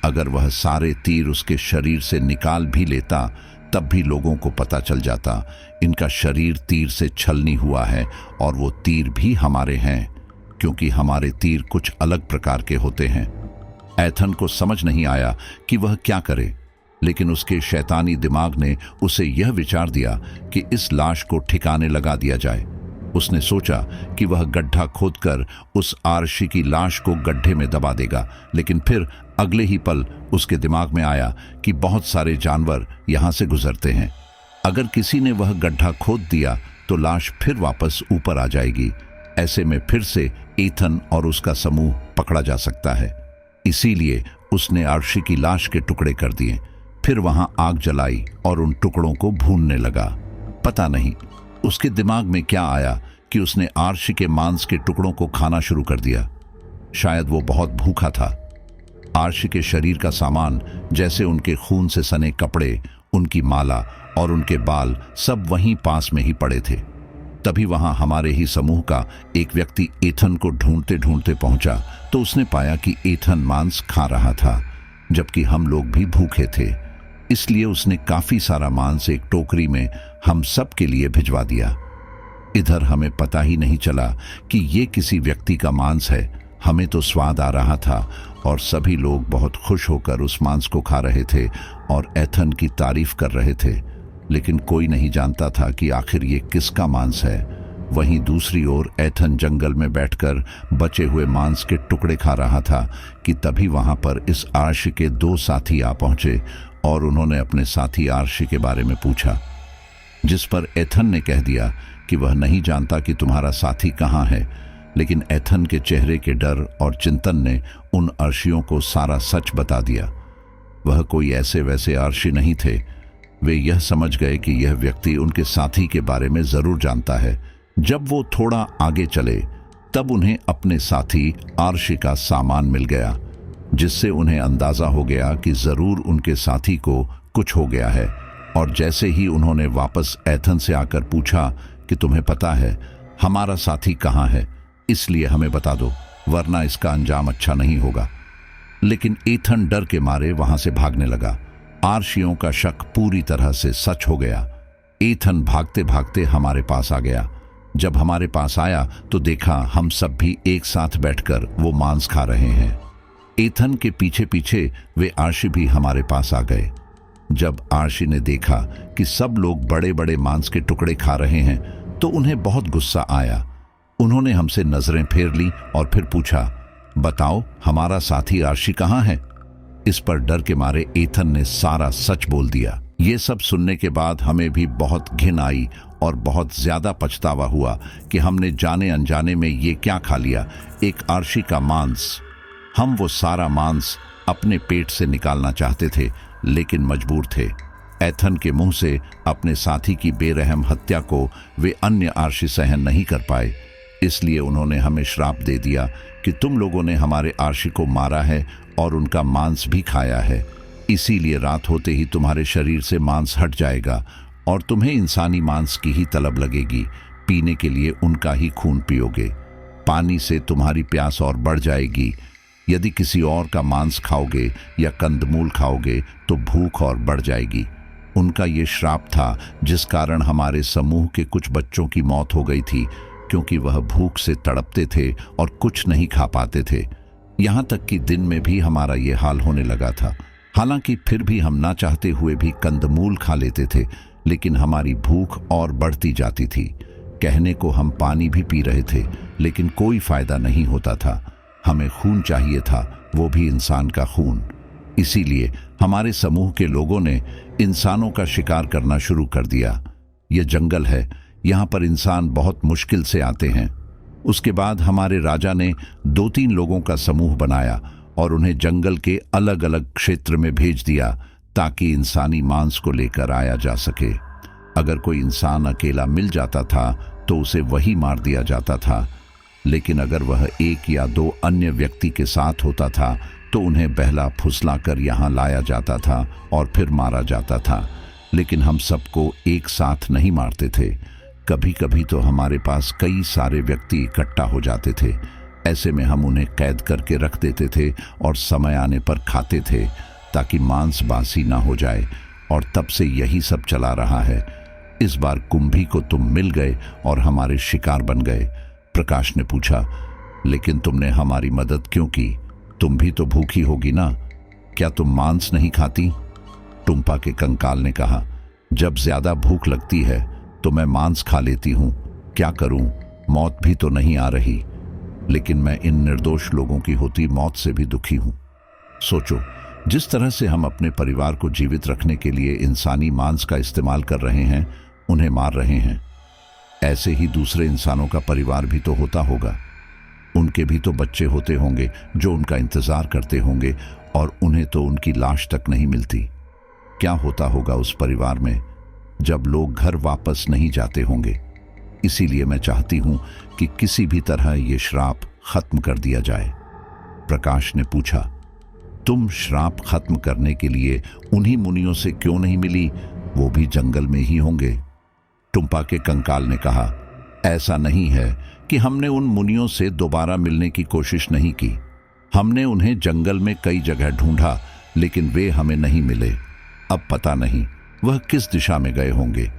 अगर वह सारे तीर उसके शरीर से निकाल भी लेता तब भी लोगों को पता चल जाता इनका शरीर तीर से छलनी हुआ है और वो तीर भी हमारे हैं, क्योंकि हमारे तीर कुछ अलग प्रकार के होते हैं। एथन को समझ नहीं आया कि वह क्या करे, लेकिन उसके शैतानी दिमाग ने उसे यह विचार दिया कि इस लाश को ठिकाने लगा दिया जाए। उसने सोचा कि वह गड्ढा खोदकर उस आर्षि की लाश को गड्ढे में दबा देगा, लेकिन फिर अगले ही पल उसके दिमाग में आया कि बहुत सारे जानवर यहाँ से गुजरते हैं। अगर किसी ने वह गड्ढा खोद दिया तो लाश फिर वापस ऊपर आ जाएगी। ऐसे में फिर से एथन और उसका समूह पकड़ा जा सकता है। इसीलिए उसने आर्षि की लाश के टुकड़े कर दिए। फिर वहां आग जलाई और उन टुकड़ों को भूनने लगा। पता नहीं उसके दिमाग में क्या आया कि उसने आर्षि के मांस के टुकड़ों को खाना शुरू कर दिया। शायद वो बहुत भूखा था। आर्षि के शरीर का सामान, जैसे उनके खून से सने कपड़े, उनकी माला और उनके बाल, सब वहीं पास में ही पड़े थे। तभी वहां हमारे ही समूह का एक व्यक्ति एथन को ढूंढते ढूंढते पहुंचा तो उसने पाया कि एथन मांस खा रहा था, जबकि हम लोग भी भूखे थे। इसलिए उसने काफी सारा मांस एक टोकरी में हम सब के लिए भिजवा दिया। इधर हमें पता ही नहीं चला कि ये किसी व्यक्ति का मांस है। हमें तो स्वाद आ रहा था और सभी लोग बहुत खुश होकर उस मांस को खा रहे थे और एथन की तारीफ कर रहे थे, लेकिन कोई नहीं जानता था कि आखिर ये किसका मांस है। वहीं दूसरी ओर एथन जंगल में बैठकर बचे हुए मांस के टुकड़े खा रहा था कि तभी वहां पर इस आर्शी के 2 साथी आ पहुंचे और उन्होंने अपने साथी आर्शी के बारे में पूछा, जिस पर एथन ने कह दिया कि वह नहीं जानता कि तुम्हारा साथी कहाँ है। लेकिन एथन के चेहरे के डर और चिंतन ने उन अर्शियों को सारा सच बता दिया। वह कोई ऐसे वैसे अर्शी नहीं थे। वे यह समझ गए कि यह व्यक्ति उनके साथी के बारे में जरूर जानता है। जब वो थोड़ा आगे चले तब उन्हें अपने साथी आर्शी का सामान मिल गया, जिससे उन्हें अंदाजा हो गया कि जरूर उनके साथी को कुछ हो गया है। और जैसे ही उन्होंने वापस एथन से आकर पूछा कि तुम्हें पता है हमारा साथी कहाँ है, इसलिए हमें बता दो, वरना इसका अंजाम अच्छा नहीं होगा। लेकिन एथन डर के मारे वहां से भागने लगा। आर्शियों का शक पूरी तरह से सच हो गया। एथन भागते भागते हमारे पास आ गया। जब हमारे पास आया तो देखा हम सब भी एक साथ बैठकर वो मांस खा रहे हैं। एथन के पीछे पीछे वे आर्शी भी हमारे पास आ गए। जब आर्शी ने देखा कि सब लोग बड़े बड़े मांस के टुकड़े खा रहे हैं तो उन्हें बहुत गुस्सा आया। उन्होंने हमसे नजरें फेर ली और फिर पूछा, बताओ हमारा साथी आर्शी कहाँ है। इस पर डर के मारे एथन ने सारा सच बोल दिया। ये सब सुनने के बाद हमें भी बहुत घिन आई और बहुत ज्यादा पछतावा हुआ कि हमने जाने अनजाने में ये क्या खा लिया, एक आर्शी का मांस। हम वो सारा मांस अपने पेट से निकालना चाहते थे, लेकिन मजबूर थे। एथन के मुंह से अपने साथी की बेरहम हत्या को वे अन्य आर्शी सहन नहीं कर पाए, इसलिए उन्होंने हमें श्राप दे दिया कि तुम लोगों ने हमारे आर्शी को मारा है और उनका मांस भी खाया है। इसीलिए रात होते ही तुम्हारे शरीर से मांस हट जाएगा और तुम्हें इंसानी मांस की ही तलब लगेगी। पीने के लिए उनका ही खून पियोगे। पानी से तुम्हारी प्यास और बढ़ जाएगी। यदि किसी और का मांस खाओगे या कंदमूल खाओगे तो भूख और बढ़ जाएगी। उनका ये श्राप था, जिस कारण हमारे समूह के कुछ बच्चों की मौत हो गई थी, क्योंकि वह भूख से तड़पते थे और कुछ नहीं खा पाते थे। यहाँ तक कि दिन में भी हमारा ये हाल होने लगा था। हालांकि फिर भी हम ना चाहते हुए भी कंदमूल खा लेते थे, लेकिन हमारी भूख और बढ़ती जाती थी। कहने को हम पानी भी पी रहे थे, लेकिन कोई फायदा नहीं होता था। हमें खून चाहिए था, वो भी इंसान का खून। इसीलिए हमारे समूह के लोगों ने इंसानों का शिकार करना शुरू कर दिया। ये जंगल है, यहाँ पर इंसान बहुत मुश्किल से आते हैं। उसके बाद हमारे राजा ने 2-3 लोगों का समूह बनाया और उन्हें जंगल के अलग अलग क्षेत्र में भेज दिया, ताकि इंसानी मांस को लेकर आया जा सके। अगर कोई इंसान अकेला मिल जाता था तो उसे वही मार दिया जाता था, लेकिन अगर वह 1 या 2 अन्य व्यक्ति के साथ होता था तो उन्हें बहला फुसला कर यहाँ लाया जाता था और फिर मारा जाता था। लेकिन हम सबको एक साथ नहीं मारते थे। कभी कभी तो हमारे पास कई सारे व्यक्ति इकट्ठा हो जाते थे। ऐसे में हम उन्हें कैद करके रख देते थे और समय आने पर खाते थे, ताकि मांस बासी ना हो जाए। और तब से यही सब चला रहा है। इस बार कुंभी को तुम मिल गए और हमारे शिकार बन गए। प्रकाश ने पूछा, लेकिन तुमने हमारी मदद क्यों की? तुम भी तो भूखी होगी ना, क्या तुम मांस नहीं खाती? टुम्पा के कंकाल ने कहा, जब ज्यादा भूख लगती है तो मैं मांस खा लेती हूँ। क्या करूँ, मौत भी तो नहीं आ रही। लेकिन मैं इन निर्दोष लोगों की होती मौत से भी दुखी हूँ। सोचो, जिस तरह से हम अपने परिवार को जीवित रखने के लिए इंसानी मांस का इस्तेमाल कर रहे हैं, उन्हें मार रहे हैं, ऐसे ही दूसरे इंसानों का परिवार भी तो होता होगा। उनके भी तो बच्चे होते होंगे जो उनका इंतजार करते होंगे और उन्हें तो उनकी लाश तक नहीं मिलती। क्या होता होगा उस परिवार में जब लोग घर वापस नहीं जाते होंगे। इसीलिए मैं चाहती हूं कि किसी भी तरह ये श्राप खत्म कर दिया जाए। प्रकाश ने पूछा, तुम श्राप खत्म करने के लिए उन्हीं मुनियों से क्यों नहीं मिली? वो भी जंगल में ही होंगे। टुम्पा के कंकाल ने कहा, ऐसा नहीं है कि हमने उन मुनियों से दोबारा मिलने की कोशिश नहीं की। हमने उन्हें जंगल में कई जगह ढूंढा, लेकिन वे हमें नहीं मिले। अब पता नहीं वह किस दिशा में गए होंगे।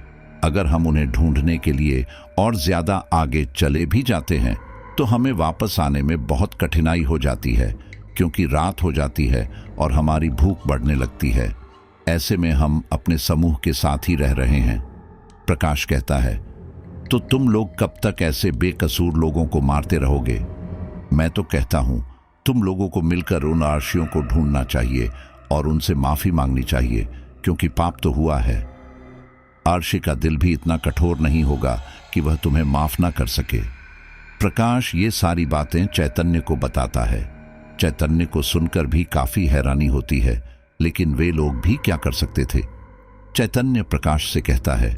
अगर हम उन्हें ढूंढने के लिए और ज्यादा आगे चले भी जाते हैं तो हमें वापस आने में बहुत कठिनाई हो जाती है, क्योंकि रात हो जाती है और हमारी भूख बढ़ने लगती है। ऐसे में हम अपने समूह के साथ ही रह रहे हैं। प्रकाश कहता है, तो तुम लोग कब तक ऐसे बेकसूर लोगों को मारते रहोगे? मैं तो कहता हूं, तुम लोगों को मिलकर उन आर्शियों को ढूंढना चाहिए और उनसे माफी मांगनी चाहिए, क्योंकि पाप तो हुआ है। आर्शी का दिल भी इतना कठोर नहीं होगा कि वह तुम्हें माफ ना कर सके। प्रकाश ये सारी बातें चैतन्य को बताता है। चैतन्य को सुनकर भी काफी हैरानी होती है, लेकिन वे लोग भी क्या कर सकते थे। चैतन्य प्रकाश से कहता है,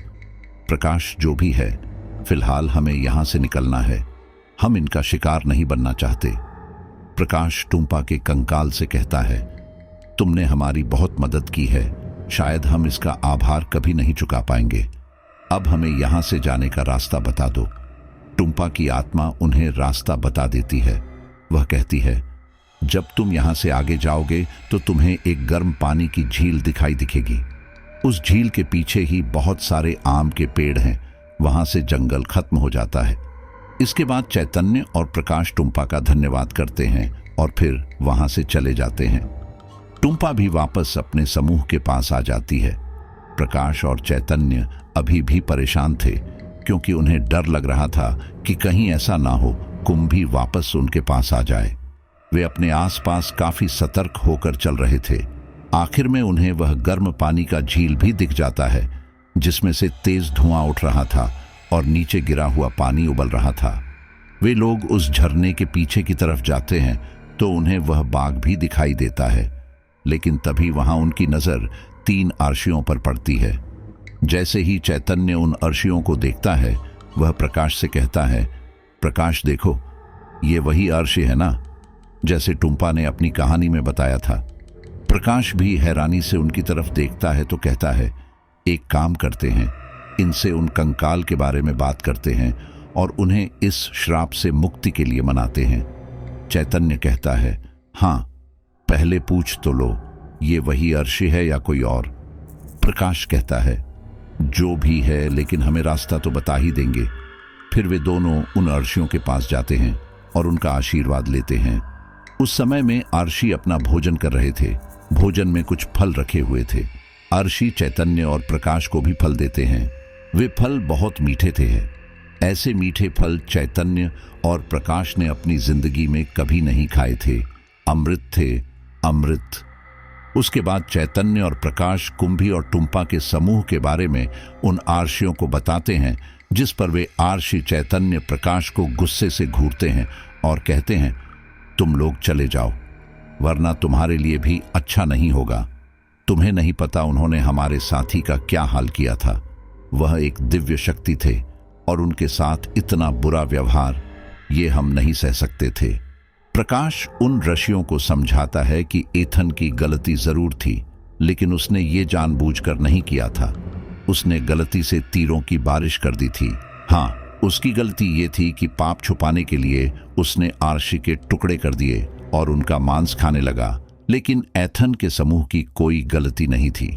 प्रकाश जो भी है, फिलहाल हमें यहां से निकलना है। हम इनका शिकार नहीं बनना चाहते। प्रकाश टुम्पा के कंकाल से कहता है, तुमने हमारी बहुत मदद की है, शायद हम इसका आभार कभी नहीं चुका पाएंगे। अब हमें यहां से जाने का रास्ता बता दो। टुम्पा की आत्मा उन्हें रास्ता बता देती है। वह कहती है, जब तुम यहां से आगे जाओगे तो तुम्हें एक गर्म पानी की झील दिखाई दिखेगी। उस झील के पीछे ही बहुत सारे आम के पेड़ हैं। वहां से जंगल खत्म हो जाता है। इसके बाद चैतन्य और प्रकाश टुम्पा का धन्यवाद करते हैं और फिर वहां से चले जाते हैं। टुम्पा भी वापस अपने समूह के पास आ जाती है। प्रकाश और चैतन्य अभी भी परेशान थे, क्योंकि उन्हें डर लग रहा था कि कहीं ऐसा ना हो कुंभ भी वापस उनके पास आ जाए। वे अपने आसपास काफी सतर्क होकर चल रहे थे। आखिर में उन्हें वह गर्म पानी का झील भी दिख जाता है, जिसमें से तेज धुआं उठ रहा था और नीचे गिरा हुआ पानी उबल रहा था। वे लोग उस झरने के पीछे की तरफ जाते हैं तो उन्हें वह बाग भी दिखाई देता है, लेकिन तभी वहां उनकी नजर 3 अर्शियों पर पड़ती है। जैसे ही चैतन्य उन अर्शियों को देखता है, वह प्रकाश से कहता है, प्रकाश देखो, ये वही अर्शी है ना, जैसे टुम्पा ने अपनी कहानी में बताया था। प्रकाश भी हैरानी से उनकी तरफ देखता है तो कहता है, एक काम करते हैं, इनसे उन कंकाल के बारे में बात करते हैं और उन्हें इस श्राप से मुक्ति के लिए मनाते हैं। चैतन्य कहता है, हाँ, पहले पूछ तो लो, ये वही अर्शी है या कोई और? प्रकाश कहता है, जो भी है, लेकिन हमें रास्ता तो बता ही देंगे। फिर वे दोनों उन अर्शियों के पास जाते हैं और उनका आशीर्वाद लेते हैं। उस समय में अर्शी अपना भोजन कर रहे थे। भोजन में कुछ फल रखे हुए थे। अर्शी चैतन्य और प्रकाश को भी फल देते हैं। वे फल बहुत मीठे थे। ऐसे मीठे फल चैतन्य और प्रकाश ने अपनी जिंदगी में कभी नहीं खाए थे। अमृत थे, अमृत। उसके बाद चैतन्य और प्रकाश कुंभी और टुम्पा के समूह के बारे में उन आर्शियों को बताते हैं, जिस पर वे आर्शी चैतन्य प्रकाश को गुस्से से घूरते हैं और कहते हैं, तुम लोग चले जाओ, वरना तुम्हारे लिए भी अच्छा नहीं होगा। तुम्हें नहीं पता उन्होंने हमारे साथी का क्या हाल किया था। वह एक दिव्य शक्ति थे और उनके साथ इतना बुरा व्यवहार, ये हम नहीं सह सकते थे। प्रकाश उन ऋषियों को समझाता है कि एथन की गलती जरूर थी, लेकिन उसने ये जानबूझकर नहीं किया था। उसने गलती से तीरों की बारिश कर दी थी। हाँ, उसकी गलती ये थी कि पाप छुपाने के लिए उसने आर्शी के टुकड़े कर दिए और उनका मांस खाने लगा। लेकिन एथन के समूह की कोई गलती नहीं थी।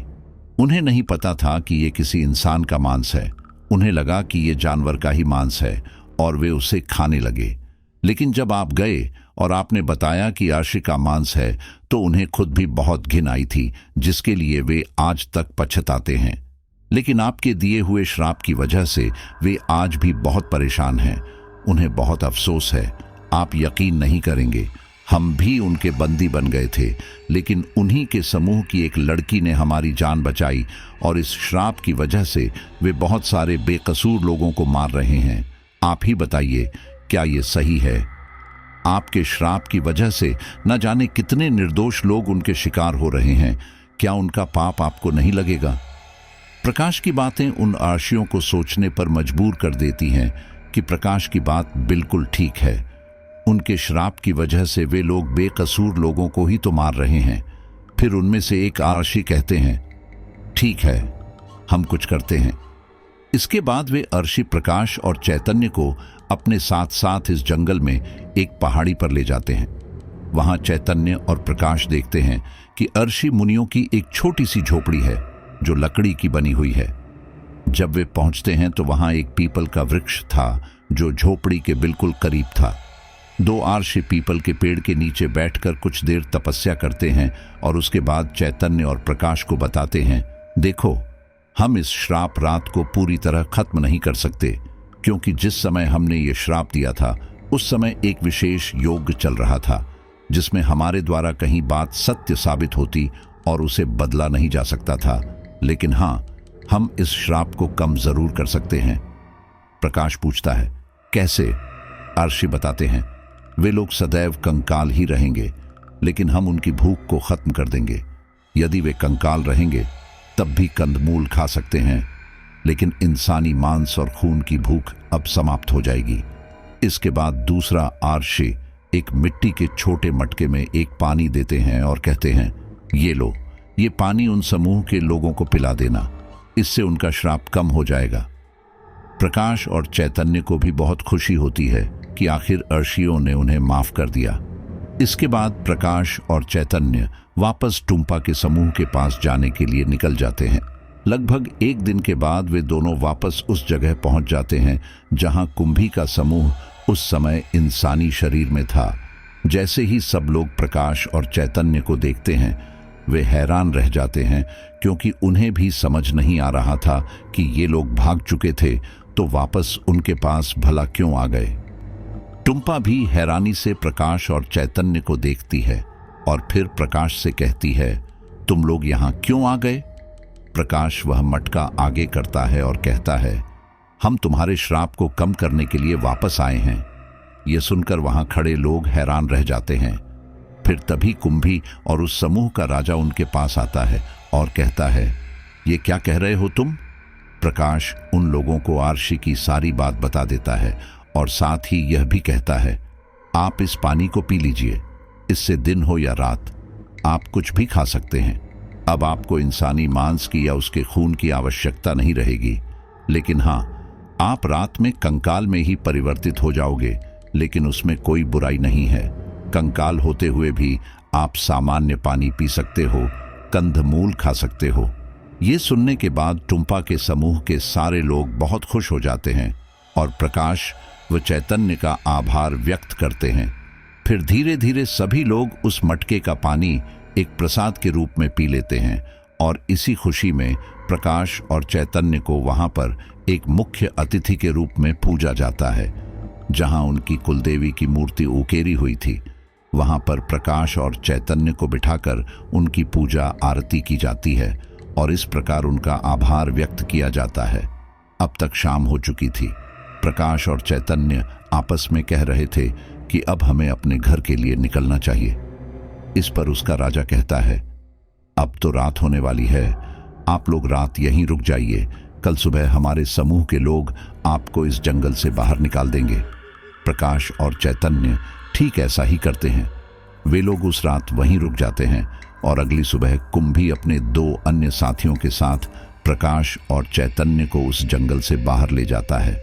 उन्हें नहीं पता था कि ये किसी इंसान का मांस है। उन्हें लगा कि ये जानवर का ही मांस है और वे उसे खाने लगे। लेकिन जब आप गए और आपने बताया कि आर्शी का मांस है, तो उन्हें खुद भी बहुत घिन आई थी, जिसके लिए वे आज तक पछताते हैं। लेकिन आपके दिए हुए श्राप की वजह से वे आज भी बहुत परेशान हैं। उन्हें बहुत अफसोस है। आप यकीन नहीं करेंगे, हम भी उनके बंदी बन गए थे, लेकिन उन्हीं के समूह की एक लड़की ने हमारी जान बचाई और इस श्राप की वजह से वे बहुत सारे बेकसूर लोगों को मार रहे हैं। आप ही बताइए, क्या ये सही है? आपके श्राप की वजह से न जाने कितने निर्दोष लोग उनके शिकार हो रहे हैं। क्या उनका पाप आपको नहीं लगेगा? प्रकाश की बातें उन आर्शियों को सोचने पर मजबूर कर देती हैं कि प्रकाश की बात बिल्कुल ठीक है। उनके श्राप की वजह से वे लोग बेकसूर लोगों को ही तो मार रहे हैं। फिर उनमें से एक आर्शी कहते हैं, ठीक है, हम कुछ करते हैं। इसके बाद वे अर्शी प्रकाश और चैतन्य को अपने साथ साथ इस जंगल में एक पहाड़ी पर ले जाते हैं। वहां चैतन्य और प्रकाश देखते हैं कि अर्शी मुनियों की एक छोटी सी झोपड़ी है जो लकड़ी की बनी हुई है। जब वे पहुंचते हैं तो वहां एक पीपल का वृक्ष था जो झोपड़ी के बिल्कुल करीब था। दो आर्षि पीपल के पेड़ के नीचे बैठकर कुछ देर तपस्या करते हैं और उसके बाद चैतन्य और प्रकाश को बताते हैं, देखो, हम इस श्राप रात को पूरी तरह खत्म नहीं कर सकते, क्योंकि जिस समय हमने ये श्राप दिया था उस समय एक विशेष योग चल रहा था जिसमें हमारे द्वारा कहीं बात सत्य साबित होती और उसे बदला नहीं जा सकता था। लेकिन हाँ, हम इस श्राप को कम जरूर कर सकते हैं। प्रकाश पूछता है, कैसे? आर्षि बताते हैं, वे लोग सदैव कंकाल ही रहेंगे, लेकिन हम उनकी भूख को खत्म कर देंगे। यदि वे कंकाल रहेंगे तब भी कंदमूल खा सकते हैं, लेकिन इंसानी मांस और खून की भूख अब समाप्त हो जाएगी। इसके बाद दूसरा आर्षि एक मिट्टी के छोटे मटके में एक पानी देते हैं और कहते हैं, ये लो, ये पानी उन समूह के लोगों को पिला देना, इससे उनका श्राप कम हो जाएगा। प्रकाश और चैतन्य को भी बहुत खुशी होती है कि आखिर अर्षियों ने उन्हें माफ कर दिया। इसके बाद प्रकाश और चैतन्य वापस टुम्पा के समूह के पास जाने के लिए निकल जाते हैं। लगभग एक दिन के बाद वे दोनों वापस उस जगह पहुंच जाते हैं जहां कुंभी का समूह उस समय इंसानी शरीर में था। जैसे ही सब लोग प्रकाश और चैतन्य को देखते हैं वे हैरान रह जाते हैं, क्योंकि उन्हें भी समझ नहीं आ रहा था कि ये लोग भाग चुके थे तो वापस उनके पास भला क्यों आ गए। टुम्पा भी हैरानी से प्रकाश और चैतन्य को देखती है और फिर प्रकाश से कहती है, तुम लोग यहाँ क्यों आ गए? प्रकाश वह मटका आगे करता है और कहता है, हम तुम्हारे श्राप को कम करने के लिए वापस आए हैं। ये सुनकर वहां खड़े लोग हैरान रह जाते हैं। फिर तभी कुंभी और उस समूह का राजा उनके पास आता है और कहता है, ये क्या कह रहे हो तुम? प्रकाश उन लोगों को आर्षि की सारी बात बता देता है और साथ ही यह भी कहता है, आप इस पानी को पी लीजिए, इससे दिन हो या रात आप कुछ भी खा सकते हैं। अब आपको इंसानी मांस की या उसके खून की आवश्यकता नहीं रहेगी, लेकिन हाँ, आप रात में कंकाल में ही परिवर्तित हो जाओगे, लेकिन उसमें कोई बुराई नहीं है। कंकाल होते हुए भी आप सामान्य पानी पी सकते हो, कंदमूल खा सकते हो। ये सुनने के बाद टुम्पा के समूह के सारे लोग बहुत खुश हो जाते हैं और प्रकाश व चैतन्य का आभार व्यक्त करते हैं। फिर धीरे धीरे सभी लोग उस मटके का पानी एक प्रसाद के रूप में पी लेते हैं और इसी खुशी में प्रकाश और चैतन्य को वहां पर एक मुख्य अतिथि के रूप में पूजा जाता है। जहां उनकी कुलदेवी की मूर्ति उकेरी हुई थी, वहां पर प्रकाश और चैतन्य को बिठाकर उनकी पूजा आरती की जाती है और इस प्रकार उनका आभार व्यक्त किया जाता है। अब तक शाम हो चुकी थी। प्रकाश और चैतन्य आपस में कह रहे थे कि अब हमें अपने घर के लिए निकलना चाहिए। इस पर उसका राजा कहता है, अब तो रात होने वाली है, आप लोग रात यहीं रुक जाइए, कल सुबह हमारे समूह के लोग आपको इस जंगल से बाहर निकाल देंगे। प्रकाश और चैतन्य ठीक ऐसा ही करते हैं। वे लोग उस रात वहीं रुक जाते हैं और अगली सुबह कुंभी अपने दो अन्य साथियों के साथ प्रकाश और चैतन्य को उस जंगल से बाहर ले जाता है।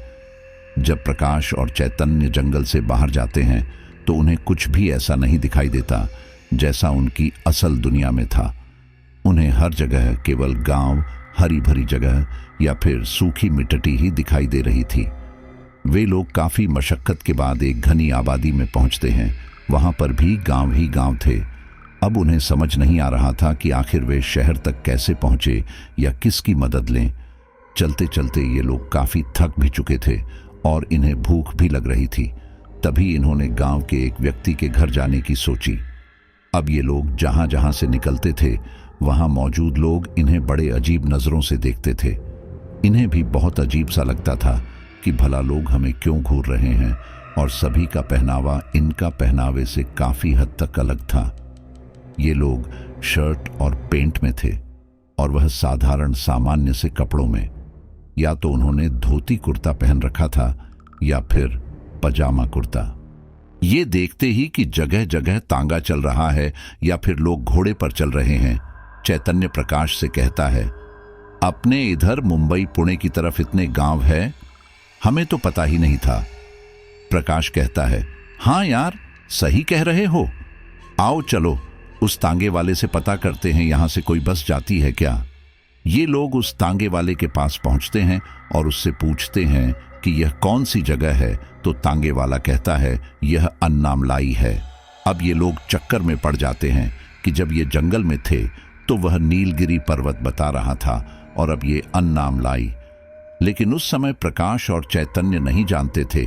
जब प्रकाश और चैतन्य जंगल से बाहर जाते हैं तो उन्हें कुछ भी ऐसा नहीं दिखाई देता जैसा उनकी असल दुनिया में था। उन्हें हर जगह केवल गांव, हरी भरी जगह या फिर सूखी मिट्टी ही दिखाई दे रही थी। वे लोग काफी मशक्कत के बाद एक घनी आबादी में पहुंचते हैं। वहां पर भी गांव ही गांव थे। अब उन्हें समझ नहीं आ रहा था कि आखिर वे शहर तक कैसे पहुंचे या किसकी मदद लें। चलते चलते ये लोग काफी थक भी चुके थे और इन्हें भूख भी लग रही थी। तभी इन्होंने गांव के एक व्यक्ति के घर जाने की सोची। अब ये लोग जहां जहां से निकलते थे वहां मौजूद लोग इन्हें बड़े अजीब नजरों से देखते थे। इन्हें भी बहुत अजीब सा लगता था कि भला लोग हमें क्यों घूर रहे हैं, और सभी का पहनावा इनका पहनावे से काफी हद तक अलग था। ये लोग शर्ट और पेंट में थे और वह साधारण सामान्य से कपड़ों में। या तो उन्होंने धोती कुर्ता पहन रखा था या फिर पजामा कुर्ता। ये देखते ही कि जगह जगह तांगा चल रहा है या फिर लोग घोड़े पर चल रहे हैं, चैतन्य प्रकाश से कहता है, अपने इधर मुंबई पुणे की तरफ इतने गांव है, हमें तो पता ही नहीं था। प्रकाश कहता है, हाँ यार, सही कह रहे हो, आओ चलो उस तांगे वाले से पता करते हैं यहां से कोई बस जाती है क्या। ये लोग उस तांगे वाले के पास पहुंचते हैं और उससे पूछते हैं कि यह कौन सी जगह है। तो तांगे वाला कहता है यह अन्नामलाई है। अब ये लोग चक्कर में पड़ जाते हैं कि जब ये जंगल में थे तो वह नीलगिरी पर्वत बता रहा था और अब ये अन्नामलाई। लेकिन उस समय प्रकाश और चैतन्य नहीं जानते थे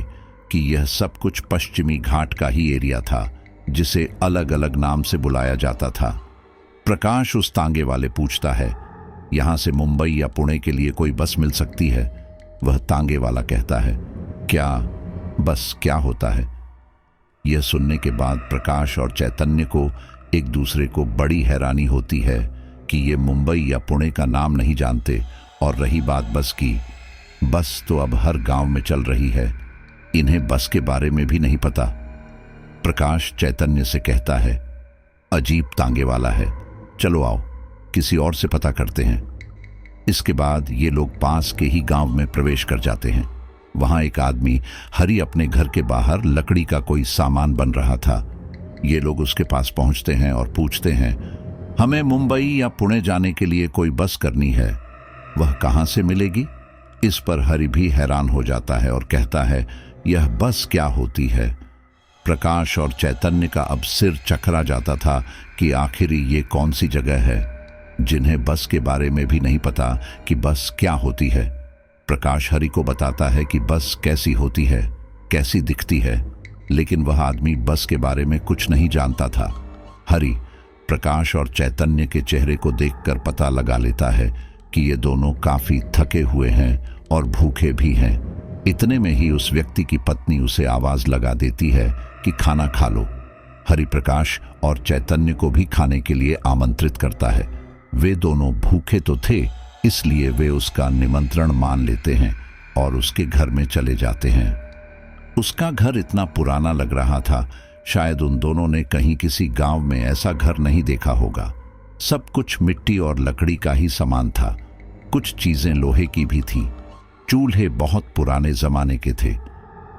कि यह सब कुछ पश्चिमी घाट का ही एरिया था, जिसे अलग अलग नाम से बुलाया जाता था। प्रकाश उस तांगे वाले पूछता है, यहां से मुंबई या पुणे के लिए कोई बस मिल सकती है? वह तांगे वाला कहता है, क्या बस क्या होता है? यह सुनने के बाद प्रकाश और चैतन्य को एक दूसरे को बड़ी हैरानी होती है कि ये मुंबई या पुणे का नाम नहीं जानते। और रही बात बस की, बस तो अब हर गांव में चल रही है, इन्हें बस के बारे में भी नहीं पता। प्रकाश चैतन्य से कहता है, अजीब तांगे वाला है, चलो आओ किसी और से पता करते हैं। इसके बाद ये लोग पास के ही गांव में प्रवेश कर जाते हैं। वहां एक आदमी हरि अपने घर के बाहर लकड़ी का कोई सामान बन रहा था। ये लोग उसके पास पहुंचते हैं और पूछते हैं, हमें मुंबई या पुणे जाने के लिए कोई बस करनी है, वह कहां से मिलेगी? इस पर हरि भी हैरान हो जाता है और कहता है, यह बस क्या होती है? प्रकाश और चैतन्य का अब सिर चकरा जाता था कि आखिर ये कौन सी जगह है जिन्हें बस के बारे में भी नहीं पता कि बस क्या होती है। प्रकाश हरि को बताता है कि बस कैसी होती है, कैसी दिखती है, लेकिन वह आदमी बस के बारे में कुछ नहीं जानता था। हरि प्रकाश और चैतन्य के चेहरे को देखकर पता लगा लेता है कि ये दोनों काफी थके हुए हैं और भूखे भी हैं। इतने में ही उस व्यक्ति की पत्नी उसे आवाज लगा देती है कि खाना खा लो। हरि प्रकाश और चैतन्य को भी खाने के लिए आमंत्रित करता है। वे दोनों भूखे तो थे, इसलिए वे उसका निमंत्रण मान लेते हैं और उसके घर में चले जाते हैं। उसका घर इतना पुराना लग रहा था, शायद उन दोनों ने कहीं किसी गांव में ऐसा घर नहीं देखा होगा। सब कुछ मिट्टी और लकड़ी का ही सामान था, कुछ चीजें लोहे की भी थीं। चूल्हे बहुत पुराने जमाने के थे।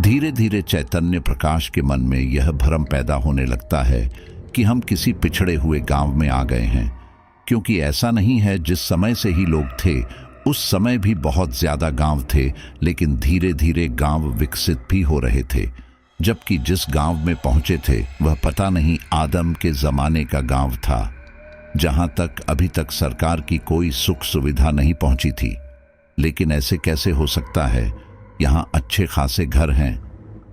धीरे धीरे चैतन्य प्रकाश के मन में यह भ्रम पैदा होने लगता है कि हम किसी पिछड़े हुए गांव में आ गए हैं, क्योंकि ऐसा नहीं है जिस समय से ही लोग थे उस समय भी बहुत ज्यादा गांव थे, लेकिन धीरे धीरे गांव विकसित भी हो रहे थे। जबकि जिस गांव में पहुंचे थे वह पता नहीं आदम के जमाने का गांव था, जहां तक अभी तक सरकार की कोई सुख सुविधा नहीं पहुंची थी। लेकिन ऐसे कैसे हो सकता है? यहाँ अच्छे खासे घर हैं,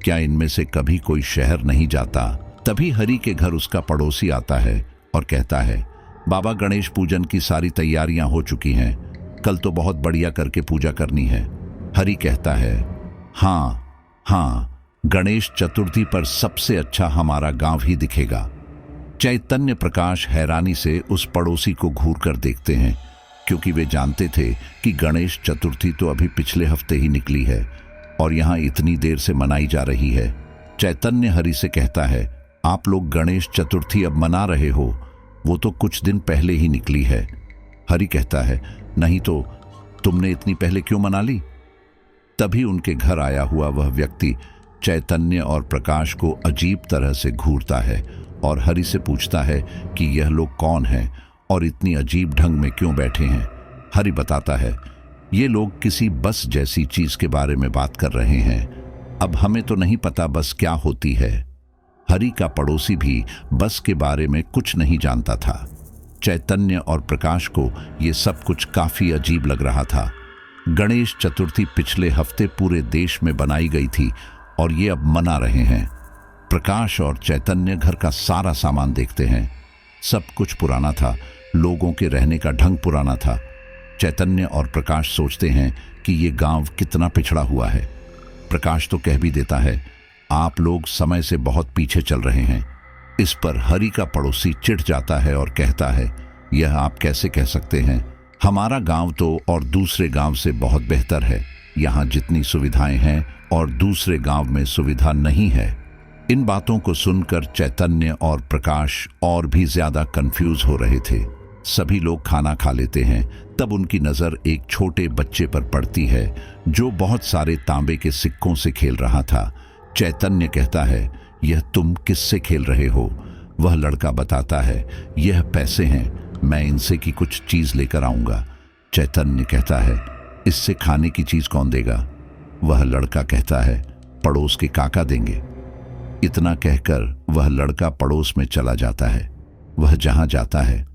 क्या इनमें से कभी कोई शहर नहीं जाता? तभी हरि के घर उसका पड़ोसी आता है और कहता है, बाबा गणेश पूजन की सारी तैयारियां हो चुकी हैं, कल तो बहुत बढ़िया करके पूजा करनी है। हरि कहता है, हाँ, गणेश चतुर्थी पर सबसे अच्छा हमारा गांव ही दिखेगा। चैतन्य प्रकाश हैरानी से उस पड़ोसी को घूर कर देखते हैं, क्योंकि वे जानते थे कि गणेश चतुर्थी तो अभी पिछले हफ्ते ही निकली है और यहाँ इतनी देर से मनाई जा रही है। चैतन्य हरि से कहता है, आप लोग गणेश चतुर्थी अब मना रहे हो, वो तो कुछ दिन पहले ही निकली है। हरि कहता है, नहीं तो तुमने इतनी पहले क्यों मना ली? तभी उनके घर आया हुआ वह व्यक्ति चैतन्य और प्रकाश को अजीब तरह से घूरता है और हरि से पूछता है कि यह लोग कौन हैं और इतनी अजीब ढंग में क्यों बैठे हैं। हरि बताता है, ये लोग किसी बस जैसी चीज के बारे में बात कर रहे हैं, अब हमें तो नहीं पता बस क्या होती है। हरि का पड़ोसी भी बस के बारे में कुछ नहीं जानता था। चैतन्य और प्रकाश को ये सब कुछ काफी अजीब लग रहा था। गणेश चतुर्थी पिछले हफ्ते पूरे देश में बनाई गई थी और ये अब मना रहे हैं। प्रकाश और चैतन्य घर का सारा सामान देखते हैं, सब कुछ पुराना था, लोगों के रहने का ढंग पुराना था। चैतन्य और प्रकाश सोचते हैं कि ये गांव कितना पिछड़ा हुआ है। प्रकाश तो कह भी देता है, आप लोग समय से बहुत पीछे चल रहे हैं। इस पर हरि का पड़ोसी चिढ़ जाता है और कहता है, यह आप कैसे कह सकते हैं? हमारा गांव तो और दूसरे गांव से बहुत बेहतर है। यहाँ जितनी सुविधाएं हैं और दूसरे गांव में सुविधा नहीं है। इन बातों को सुनकर चैतन्य और प्रकाश और भी ज्यादा कंफ्यूज हो रहे थे। सभी लोग खाना खा लेते हैं, तब उनकी नजर एक छोटे बच्चे पर पड़ती है जो बहुत सारे तांबे के सिक्कों से खेल रहा था। चैतन्य कहता है, यह तुम किससे खेल रहे हो? वह लड़का बताता है, यह पैसे हैं, मैं इनसे की कुछ चीज लेकर आऊंगा। चैतन्य कहता है, इससे खाने की चीज कौन देगा? वह लड़का कहता है, पड़ोस के काका देंगे। इतना कहकर वह लड़का पड़ोस में चला जाता है। वह जहां जाता है,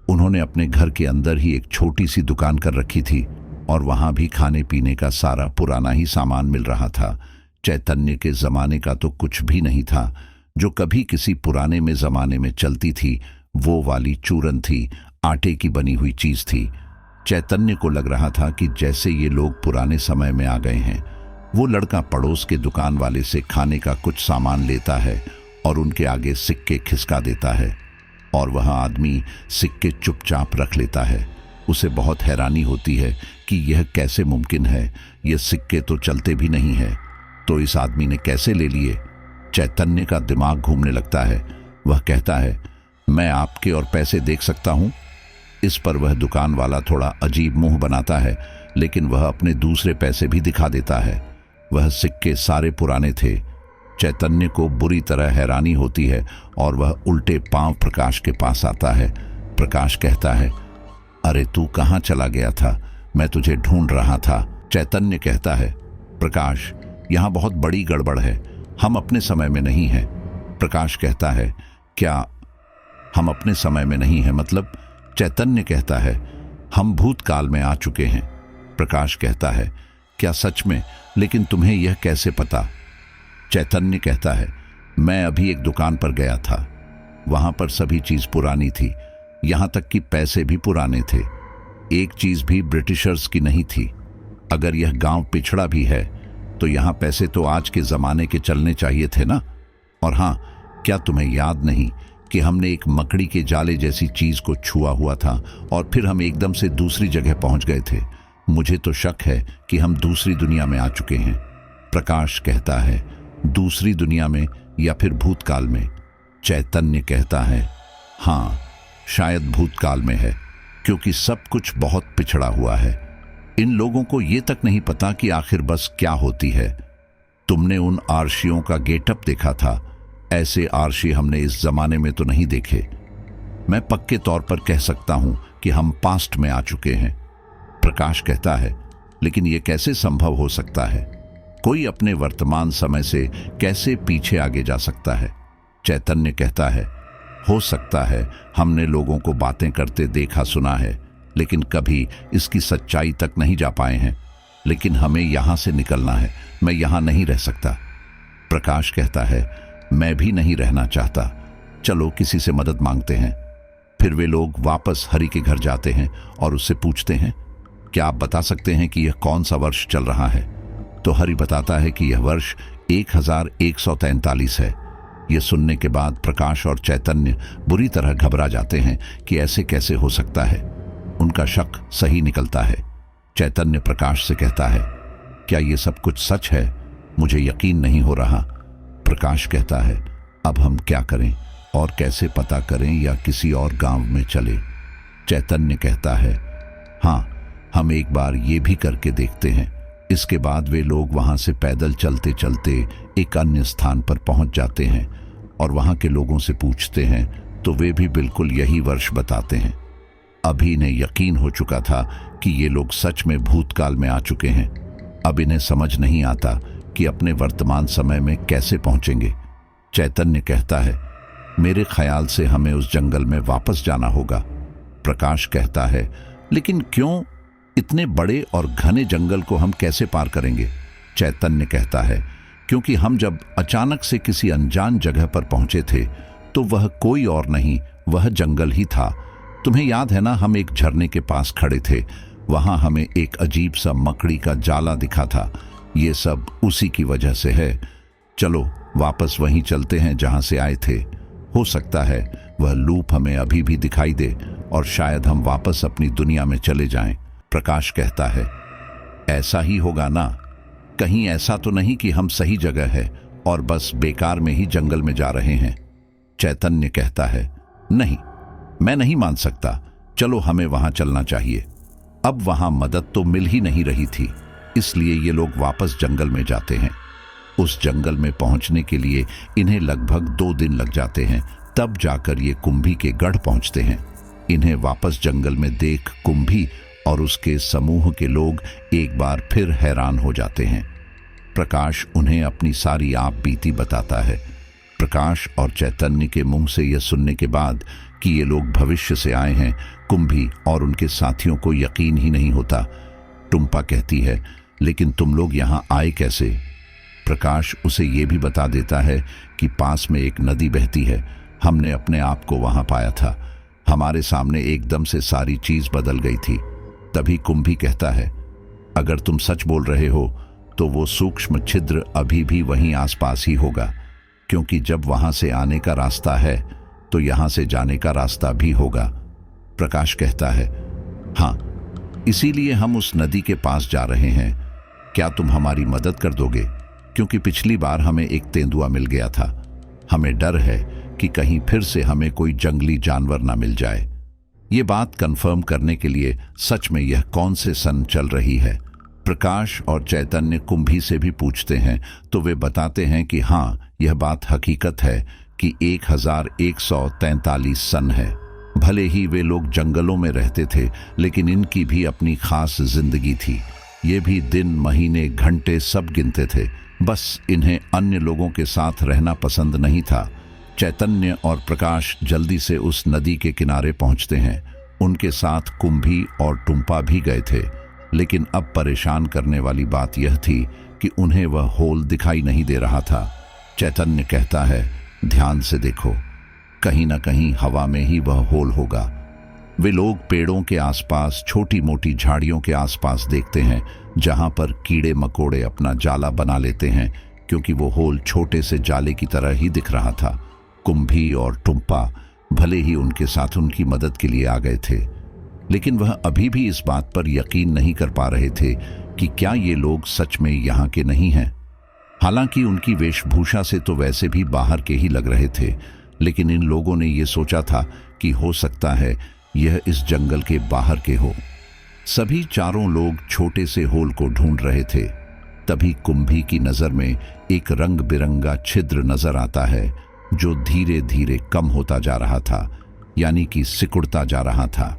उन्होंने अपने घर के अंदर ही एक छोटी सी दुकान कर रखी थी और वहां भी खाने पीने का सारा पुराना ही सामान मिल रहा था। चैतन्य के जमाने का तो कुछ भी नहीं था। जो कभी किसी पुराने में जमाने में चलती थी वो वाली चूरन थी, आटे की बनी हुई चीज थी। चैतन्य को लग रहा था कि जैसे ये लोग पुराने समय में आ गए हैं। वो लड़का पड़ोस के दुकान वाले से खाने का कुछ सामान लेता है और उनके आगे सिक्के खिसका देता है और वह आदमी सिक्के चुपचाप रख लेता है। उसे बहुत हैरानी होती है कि यह कैसे मुमकिन है, ये सिक्के तो चलते भी नहीं है, तो इस आदमी ने कैसे ले लिए? चैतन्य का दिमाग घूमने लगता है। वह कहता है, मैं आपके और पैसे देख सकता हूं? इस पर वह दुकान वाला थोड़ा अजीब मुंह बनाता है, लेकिन वह अपने दूसरे पैसे भी दिखा देता है। वह सिक्के सारे पुराने थे। चैतन्य को बुरी तरह हैरानी होती है और वह उल्टे पांव प्रकाश के पास आता है। प्रकाश कहता है, अरे तू कहाँ चला गया था? मैं तुझे ढूंढ रहा था। चैतन्य कहता है, प्रकाश, यहाँ बहुत बड़ी गड़बड़ है, हम अपने समय में नहीं हैं। प्रकाश कहता है, क्या हम अपने समय में नहीं हैं मतलब? चैतन्य कहता है, हम भूतकाल में आ चुके हैं। प्रकाश कहता है, क्या सच में? लेकिन तुम्हें यह कैसे पता? चैतन्य कहता है, मैं अभी एक दुकान पर गया था, वहां पर सभी चीज पुरानी थी, यहां तक कि पैसे भी पुराने थे। एक चीज भी ब्रिटिशर्स की नहीं थी। अगर यह गांव पिछड़ा भी है तो यहां पैसे तो आज के जमाने के चलने चाहिए थे ना। और हां, क्या तुम्हें याद नहीं कि हमने एक मकड़ी के जाले जैसी चीज को छुआ हुआ था और फिर हम एकदम से दूसरी जगह पहुंच गए थे? मुझे तो शक है कि हम दूसरी दुनिया में आ चुके हैं। प्रकाश कहता है, दूसरी दुनिया में या फिर भूतकाल में? चैतन्य कहता है, हां, शायद भूतकाल में है, क्योंकि सब कुछ बहुत पिछड़ा हुआ है। इन लोगों को ये तक नहीं पता कि आखिर बस क्या होती है। तुमने उन आरशियों का गेटअप देखा था, ऐसे आरशी हमने इस जमाने में तो नहीं देखे। मैं पक्के तौर पर कह सकता हूं कि हम पास्ट में आ चुके हैं। प्रकाश कहता है, लेकिन यह कैसे संभव हो सकता है? कोई अपने वर्तमान समय से कैसे पीछे आगे जा सकता है? चैतन्य कहता है, हो सकता है हमने लोगों को बातें करते देखा सुना है, लेकिन कभी इसकी सच्चाई तक नहीं जा पाए हैं। लेकिन हमें यहां से निकलना है, मैं यहां नहीं रह सकता। प्रकाश कहता है, मैं भी नहीं रहना चाहता, चलो किसी से मदद मांगते हैं। फिर वे लोग वापस हरि के घर जाते हैं और उससे पूछते हैं, क्या आप बता सकते हैं कि यह कौन सा वर्ष चल रहा है? तो हरि बताता है कि यह वर्ष 1143 है। यह सुनने के बाद प्रकाश और चैतन्य बुरी तरह घबरा जाते हैं कि ऐसे कैसे हो सकता है। उनका शक सही निकलता है। चैतन्य प्रकाश से कहता है, क्या यह सब कुछ सच है? मुझे यकीन नहीं हो रहा। प्रकाश कहता है, अब हम क्या करें और कैसे पता करें, या किसी और गांव में चले? चैतन्य कहता है, हाँ, हम एक बार ये भी करके देखते हैं। इसके बाद वे लोग वहां से पैदल चलते चलते एक अन्य स्थान पर पहुंच जाते हैं और वहां के लोगों से पूछते हैं तो वे भी बिल्कुल यही वर्ष बताते हैं। अभी इन्हें यकीन हो चुका था कि ये लोग सच में भूतकाल में आ चुके हैं। अब इन्हें समझ नहीं आता कि अपने वर्तमान समय में कैसे पहुंचेंगे। चैतन्य कहता है, मेरे ख्याल से हमें उस जंगल में वापस जाना होगा। प्रकाश कहता है, लेकिन क्यों? इतने बड़े और घने जंगल को हम कैसे पार करेंगे? चैतन्य कहता है, क्योंकि हम जब अचानक से किसी अनजान जगह पर पहुंचे थे तो वह कोई और नहीं, वह जंगल ही था। तुम्हें याद है ना, हम एक झरने के पास खड़े थे, वहां हमें एक अजीब सा मकड़ी का जाला दिखा था। ये सब उसी की वजह से है। चलो वापस वहीं चलते हैं जहां से आए थे। हो सकता है वह लूप हमें अभी भी दिखाई दे और शायद हम वापस अपनी दुनिया में चले जाएं। प्रकाश कहता है, ऐसा ही होगा ना? कहीं ऐसा तो नहीं कि हम सही जगह है और बस बेकार में ही जंगल में जा रहे हैं? चैतन्य कहता है, नहीं, मैं नहीं मान सकता। चलो हमें वहां चलना चाहिए। अब वहां मदद तो मिल ही नहीं रही थी, इसलिए ये लोग वापस जंगल में जाते हैं। उस जंगल में पहुंचने के लिए इन्हें लगभग 2 दिन लग जाते हैं। तब जाकर ये कुंभी के गढ़ पहुंचते हैं। इन्हें वापस जंगल में देख कुंभी और उसके समूह के लोग एक बार फिर हैरान हो जाते हैं। प्रकाश उन्हें अपनी सारी आप बीती बताता है। प्रकाश और चैतन्य के मुंह से यह सुनने के बाद कि ये लोग भविष्य से आए हैं, कुंभी और उनके साथियों को यकीन ही नहीं होता। टुम्पा कहती है, लेकिन तुम लोग यहाँ आए कैसे? प्रकाश उसे ये भी बता देता है कि पास में एक नदी बहती है, हमने अपने आप को वहां पाया था, हमारे सामने एकदम से सारी चीज बदल गई थी। तभी कुंभी कहता है, अगर तुम सच बोल रहे हो तो वो सूक्ष्म छिद्र अभी भी वहीं आसपास ही होगा, क्योंकि जब वहां से आने का रास्ता है तो यहां से जाने का रास्ता भी होगा। प्रकाश कहता है, हाँ, इसीलिए हम उस नदी के पास जा रहे हैं। क्या तुम हमारी मदद कर दोगे? क्योंकि पिछली बार हमें एक तेंदुआ मिल गया था, हमें डर है कि कहीं फिर से हमें कोई जंगली जानवर ना मिल जाए। ये बात कंफर्म करने के लिए सच में यह कौन से सन चल रही है? प्रकाश और चैतन्य कुंभी से भी पूछते हैं तो वे बताते हैं कि हाँ, यह बात हकीकत है कि 1143 सन है। भले ही वे लोग जंगलों में रहते थे, लेकिन इनकी भी अपनी खास जिंदगी थी। ये भी दिन, महीने, घंटे सब गिनते थे। बस इन्हें अन्य लोगों के साथ रहना पसंद नहीं था। चैतन्य और प्रकाश जल्दी से उस नदी के किनारे पहुंचते हैं। उनके साथ कुंभी और टुम्पा भी गए थे, लेकिन अब परेशान करने वाली बात यह थी कि उन्हें वह होल दिखाई नहीं दे रहा था। चैतन्य कहता है, ध्यान से देखो, कहीं ना कहीं हवा में ही वह होल होगा। वे लोग पेड़ों के आसपास, छोटी मोटी झाड़ियों के आसपास देखते हैं, जहां पर कीड़े मकोड़े अपना जाला बना लेते हैं, क्योंकि वो होल छोटे से जाले की तरह ही दिख रहा था। कुंभी और टुम्पा भले ही उनके साथ उनकी मदद के लिए आ गए थे, लेकिन वह अभी भी इस बात पर यकीन नहीं कर पा रहे थे कि क्या ये लोग सच में यहाँ के नहीं हैं। हालांकि उनकी वेशभूषा से तो वैसे भी बाहर के ही लग रहे थे, लेकिन इन लोगों ने ये सोचा था कि हो सकता है यह इस जंगल के बाहर के हो। सभी चारों लोग छोटे से होल को ढूंढ रहे थे। तभी कुंभी की नजर में एक रंग बिरंगा छिद्र नजर आता है, जो धीरे धीरे कम होता जा रहा था, यानी कि सिकुड़ता जा रहा था।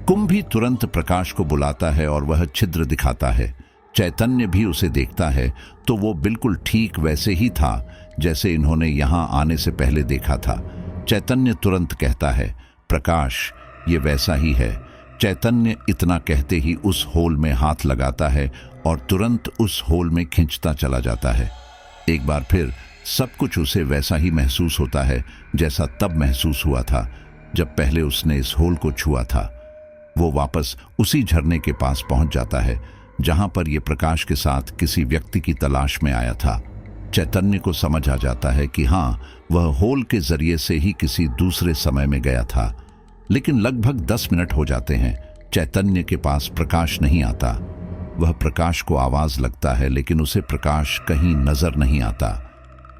कुंभी तुरंत प्रकाश को बुलाता है और वह छिद्र दिखाता है। चैतन्य भी उसे देखता है तो वो बिल्कुल ठीक वैसे ही था जैसे इन्होंने यहाँ आने से पहले देखा था। चैतन्य तुरंत कहता है, प्रकाश, ये वैसा ही है। चैतन्य इतना कहते ही उस होल में हाथ लगाता है और तुरंत उस होल में खींचता चला जाता है। एक बार फिर सब कुछ उसे वैसा ही महसूस होता है जैसा तब महसूस हुआ था जब पहले उसने इस होल को छुआ था। वो वापस उसी झरने के पास पहुंच जाता है जहां पर ये प्रकाश के साथ किसी व्यक्ति की तलाश में आया था। चैतन्य को समझ आ जाता है कि हाँ, वह होल के जरिए से ही किसी दूसरे समय में गया था। लेकिन लगभग 10 मिनट हो जाते हैं, चैतन्य के पास प्रकाश नहीं आता। वह प्रकाश को आवाज लगता है, लेकिन उसे प्रकाश कहीं नजर नहीं आता,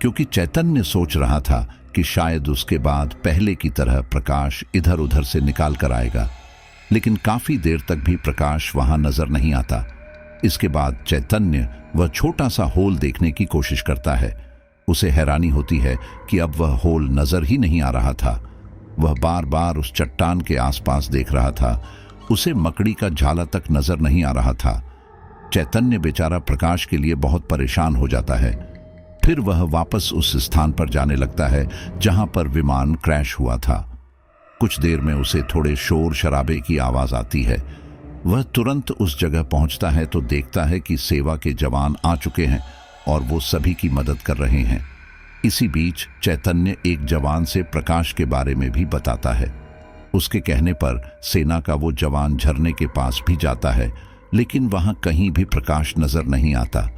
क्योंकि चैतन्य सोच रहा था कि शायद उसके बाद पहले की तरह प्रकाश इधर उधर से निकाल कर आएगा। लेकिन काफी देर तक भी प्रकाश वहां नजर नहीं आता। इसके बाद चैतन्य वह छोटा सा होल देखने की कोशिश करता है। उसे हैरानी होती है कि अब वह होल नजर ही नहीं आ रहा था। वह बार बार उस चट्टान के आसपास देख रहा था, उसे मकड़ी का झाला तक नजर नहीं आ रहा था। चैतन्य बेचारा प्रकाश के लिए बहुत परेशान हो जाता है। फिर वह वापस उस स्थान पर जाने लगता है जहां पर विमान क्रैश हुआ था। कुछ देर में उसे थोड़े शोर शराबे की आवाज आती है। वह तुरंत उस जगह पहुंचता है तो देखता है कि सेवा के जवान आ चुके हैं और वो सभी की मदद कर रहे हैं। इसी बीच चैतन्य एक जवान से प्रकाश के बारे में भी बताता है। उसके कहने पर सेना का वो जवान झरने के पास भी जाता है, लेकिन वहां कहीं भी प्रकाश नजर नहीं आता।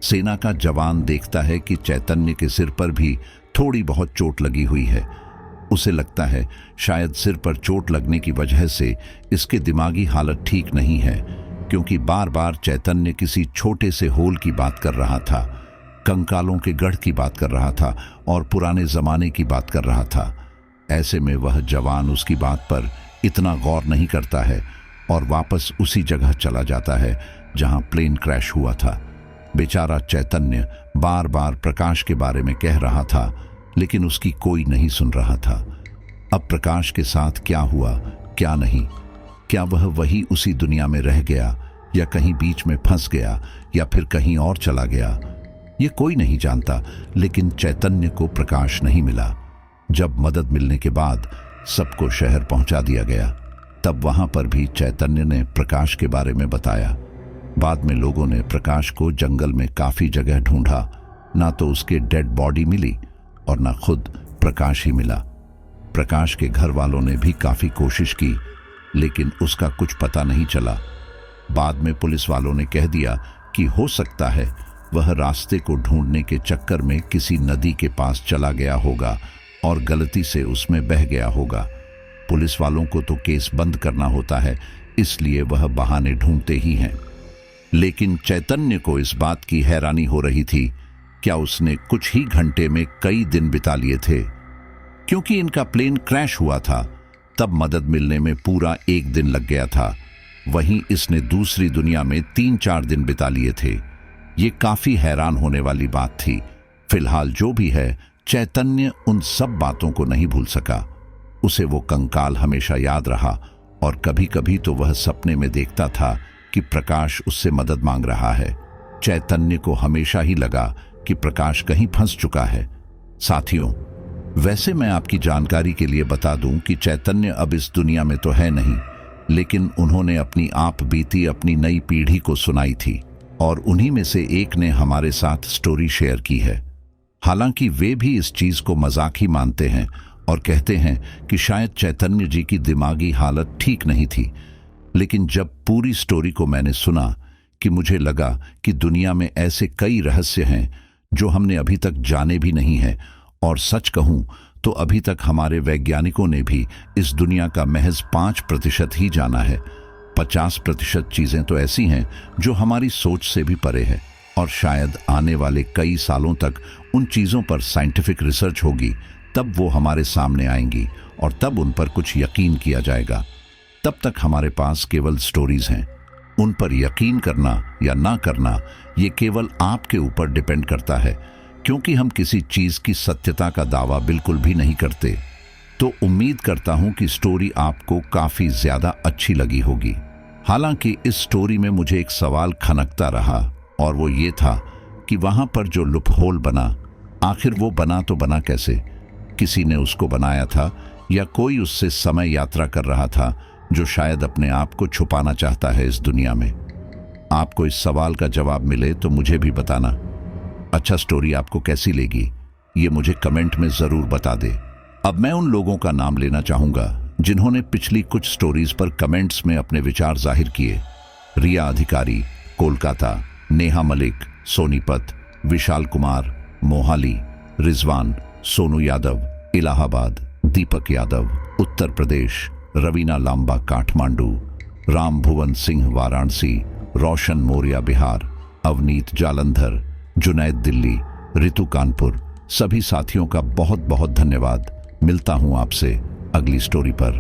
सेना का जवान देखता है कि चैतन्य के सिर पर भी थोड़ी बहुत चोट लगी हुई है। उसे लगता है शायद सिर पर चोट लगने की वजह से इसके दिमागी हालत ठीक नहीं है, क्योंकि बार बार चैतन्य किसी छोटे से होल की बात कर रहा था, कंकालों के गढ़ की बात कर रहा था और पुराने जमाने की बात कर रहा था। ऐसे में वह जवान उसकी बात पर इतना गौर नहीं करता है और वापस उसी जगह चला जाता है जहां प्लेन क्रैश हुआ था। बेचारा चैतन्य बार बार प्रकाश के बारे में कह रहा था, लेकिन उसकी कोई नहीं सुन रहा था। अब प्रकाश के साथ क्या हुआ, क्या नहीं, क्या वह वही उसी दुनिया में रह गया या कहीं बीच में फंस गया या फिर कहीं और चला गया, ये कोई नहीं जानता। लेकिन चैतन्य को प्रकाश नहीं मिला। जब मदद मिलने के बाद सबको शहर पहुंचा दिया गया, तब वहां पर भी चैतन्य ने प्रकाश के बारे में बताया। बाद में लोगों ने प्रकाश को जंगल में काफी जगह ढूंढा, ना तो उसके डेड बॉडी मिली और ना खुद प्रकाश ही मिला। प्रकाश के घर वालों ने भी काफी कोशिश की, लेकिन उसका कुछ पता नहीं चला। बाद में पुलिस वालों ने कह दिया कि हो सकता है वह रास्ते को ढूंढने के चक्कर में किसी नदी के पास चला गया होगा और गलती से उसमें बह गया होगा। पुलिस वालों को तो केस बंद करना होता है, इसलिए वह बहाने ढूंढते ही हैं। लेकिन चैतन्य को इस बात की हैरानी हो रही थी, क्या उसने कुछ ही घंटे में कई दिन बिता लिए थे। क्योंकि इनका प्लेन क्रैश हुआ था, तब मदद मिलने में पूरा 1 दिन लग गया था। वहीं इसने दूसरी दुनिया में 3-4 दिन बिता लिए थे। ये काफी हैरान होने वाली बात थी। फिलहाल जो भी है, चैतन्य उन सब बातों को नहीं भूल सका। उसे वो कंकाल हमेशा याद रहा और कभी कभी तो वह सपने में देखता था कि प्रकाश उससे मदद मांग रहा है। चैतन्य को हमेशा ही लगा कि प्रकाश कहीं फंस चुका है। साथियों, वैसे मैं आपकी जानकारी के लिए बता दूं कि चैतन्य अब इस दुनिया में तो है नहीं, लेकिन उन्होंने अपनी आप बीती अपनी नई पीढ़ी को सुनाई थी और उन्हीं में से एक ने हमारे साथ स्टोरी शेयर की है। हालांकि वे भी इस चीज को मजाक ही मानते हैं और कहते हैं कि शायद चैतन्य जी की दिमागी हालत ठीक नहीं थी। लेकिन जब पूरी स्टोरी को मैंने सुना कि मुझे लगा कि दुनिया में ऐसे कई रहस्य हैं जो हमने अभी तक जाने भी नहीं है, और सच कहूं तो अभी तक हमारे वैज्ञानिकों ने भी इस दुनिया का महज 5% ही जाना है। 50% चीजें तो ऐसी हैं जो हमारी सोच से भी परे है, और शायद आने वाले कई सालों तक उन चीजों पर साइंटिफिक रिसर्च होगी, तब वो हमारे सामने आएंगी और तब उन पर कुछ यकीन किया जाएगा। तब तक हमारे पास केवल स्टोरीज हैं। उन पर यकीन करना या ना करना ये केवल आपके ऊपर डिपेंड करता है, क्योंकि हम किसी चीज की सत्यता का दावा बिल्कुल भी नहीं करते। तो उम्मीद करता हूं कि स्टोरी आपको काफी ज्यादा अच्छी लगी होगी। हालांकि इस स्टोरी में मुझे एक सवाल खनकता रहा, और वो ये था कि वहां पर जो लूपहोल बना, आखिर वो बना तो बना कैसे? किसी ने उसको बनाया था या कोई उससे समय यात्रा कर रहा था जो शायद अपने आप को छुपाना चाहता है इस दुनिया में? आपको इस सवाल का जवाब मिले तो मुझे भी बताना। अच्छा, स्टोरी आपको कैसी लगी ये मुझे कमेंट में जरूर बता दे। अब मैं उन लोगों का नाम लेना चाहूंगा जिन्होंने पिछली कुछ स्टोरीज पर कमेंट्स में अपने विचार जाहिर किए। रिया अधिकारी, कोलकाता; नेहा मलिक, सोनीपत; विशाल कुमार, मोहाली; रिजवान; सोनू यादव, इलाहाबाद; दीपक यादव, उत्तर प्रदेश; रवीना लांबा, काठमांडू; राम भुवन सिंह, वाराणसी; रोशन मौर्या, बिहार; अवनीत जालंधर, जुनैद, दिल्ली; रितु, कानपुर। सभी साथियों का बहुत बहुत धन्यवाद। मिलता हूं आपसे अगली स्टोरी पर।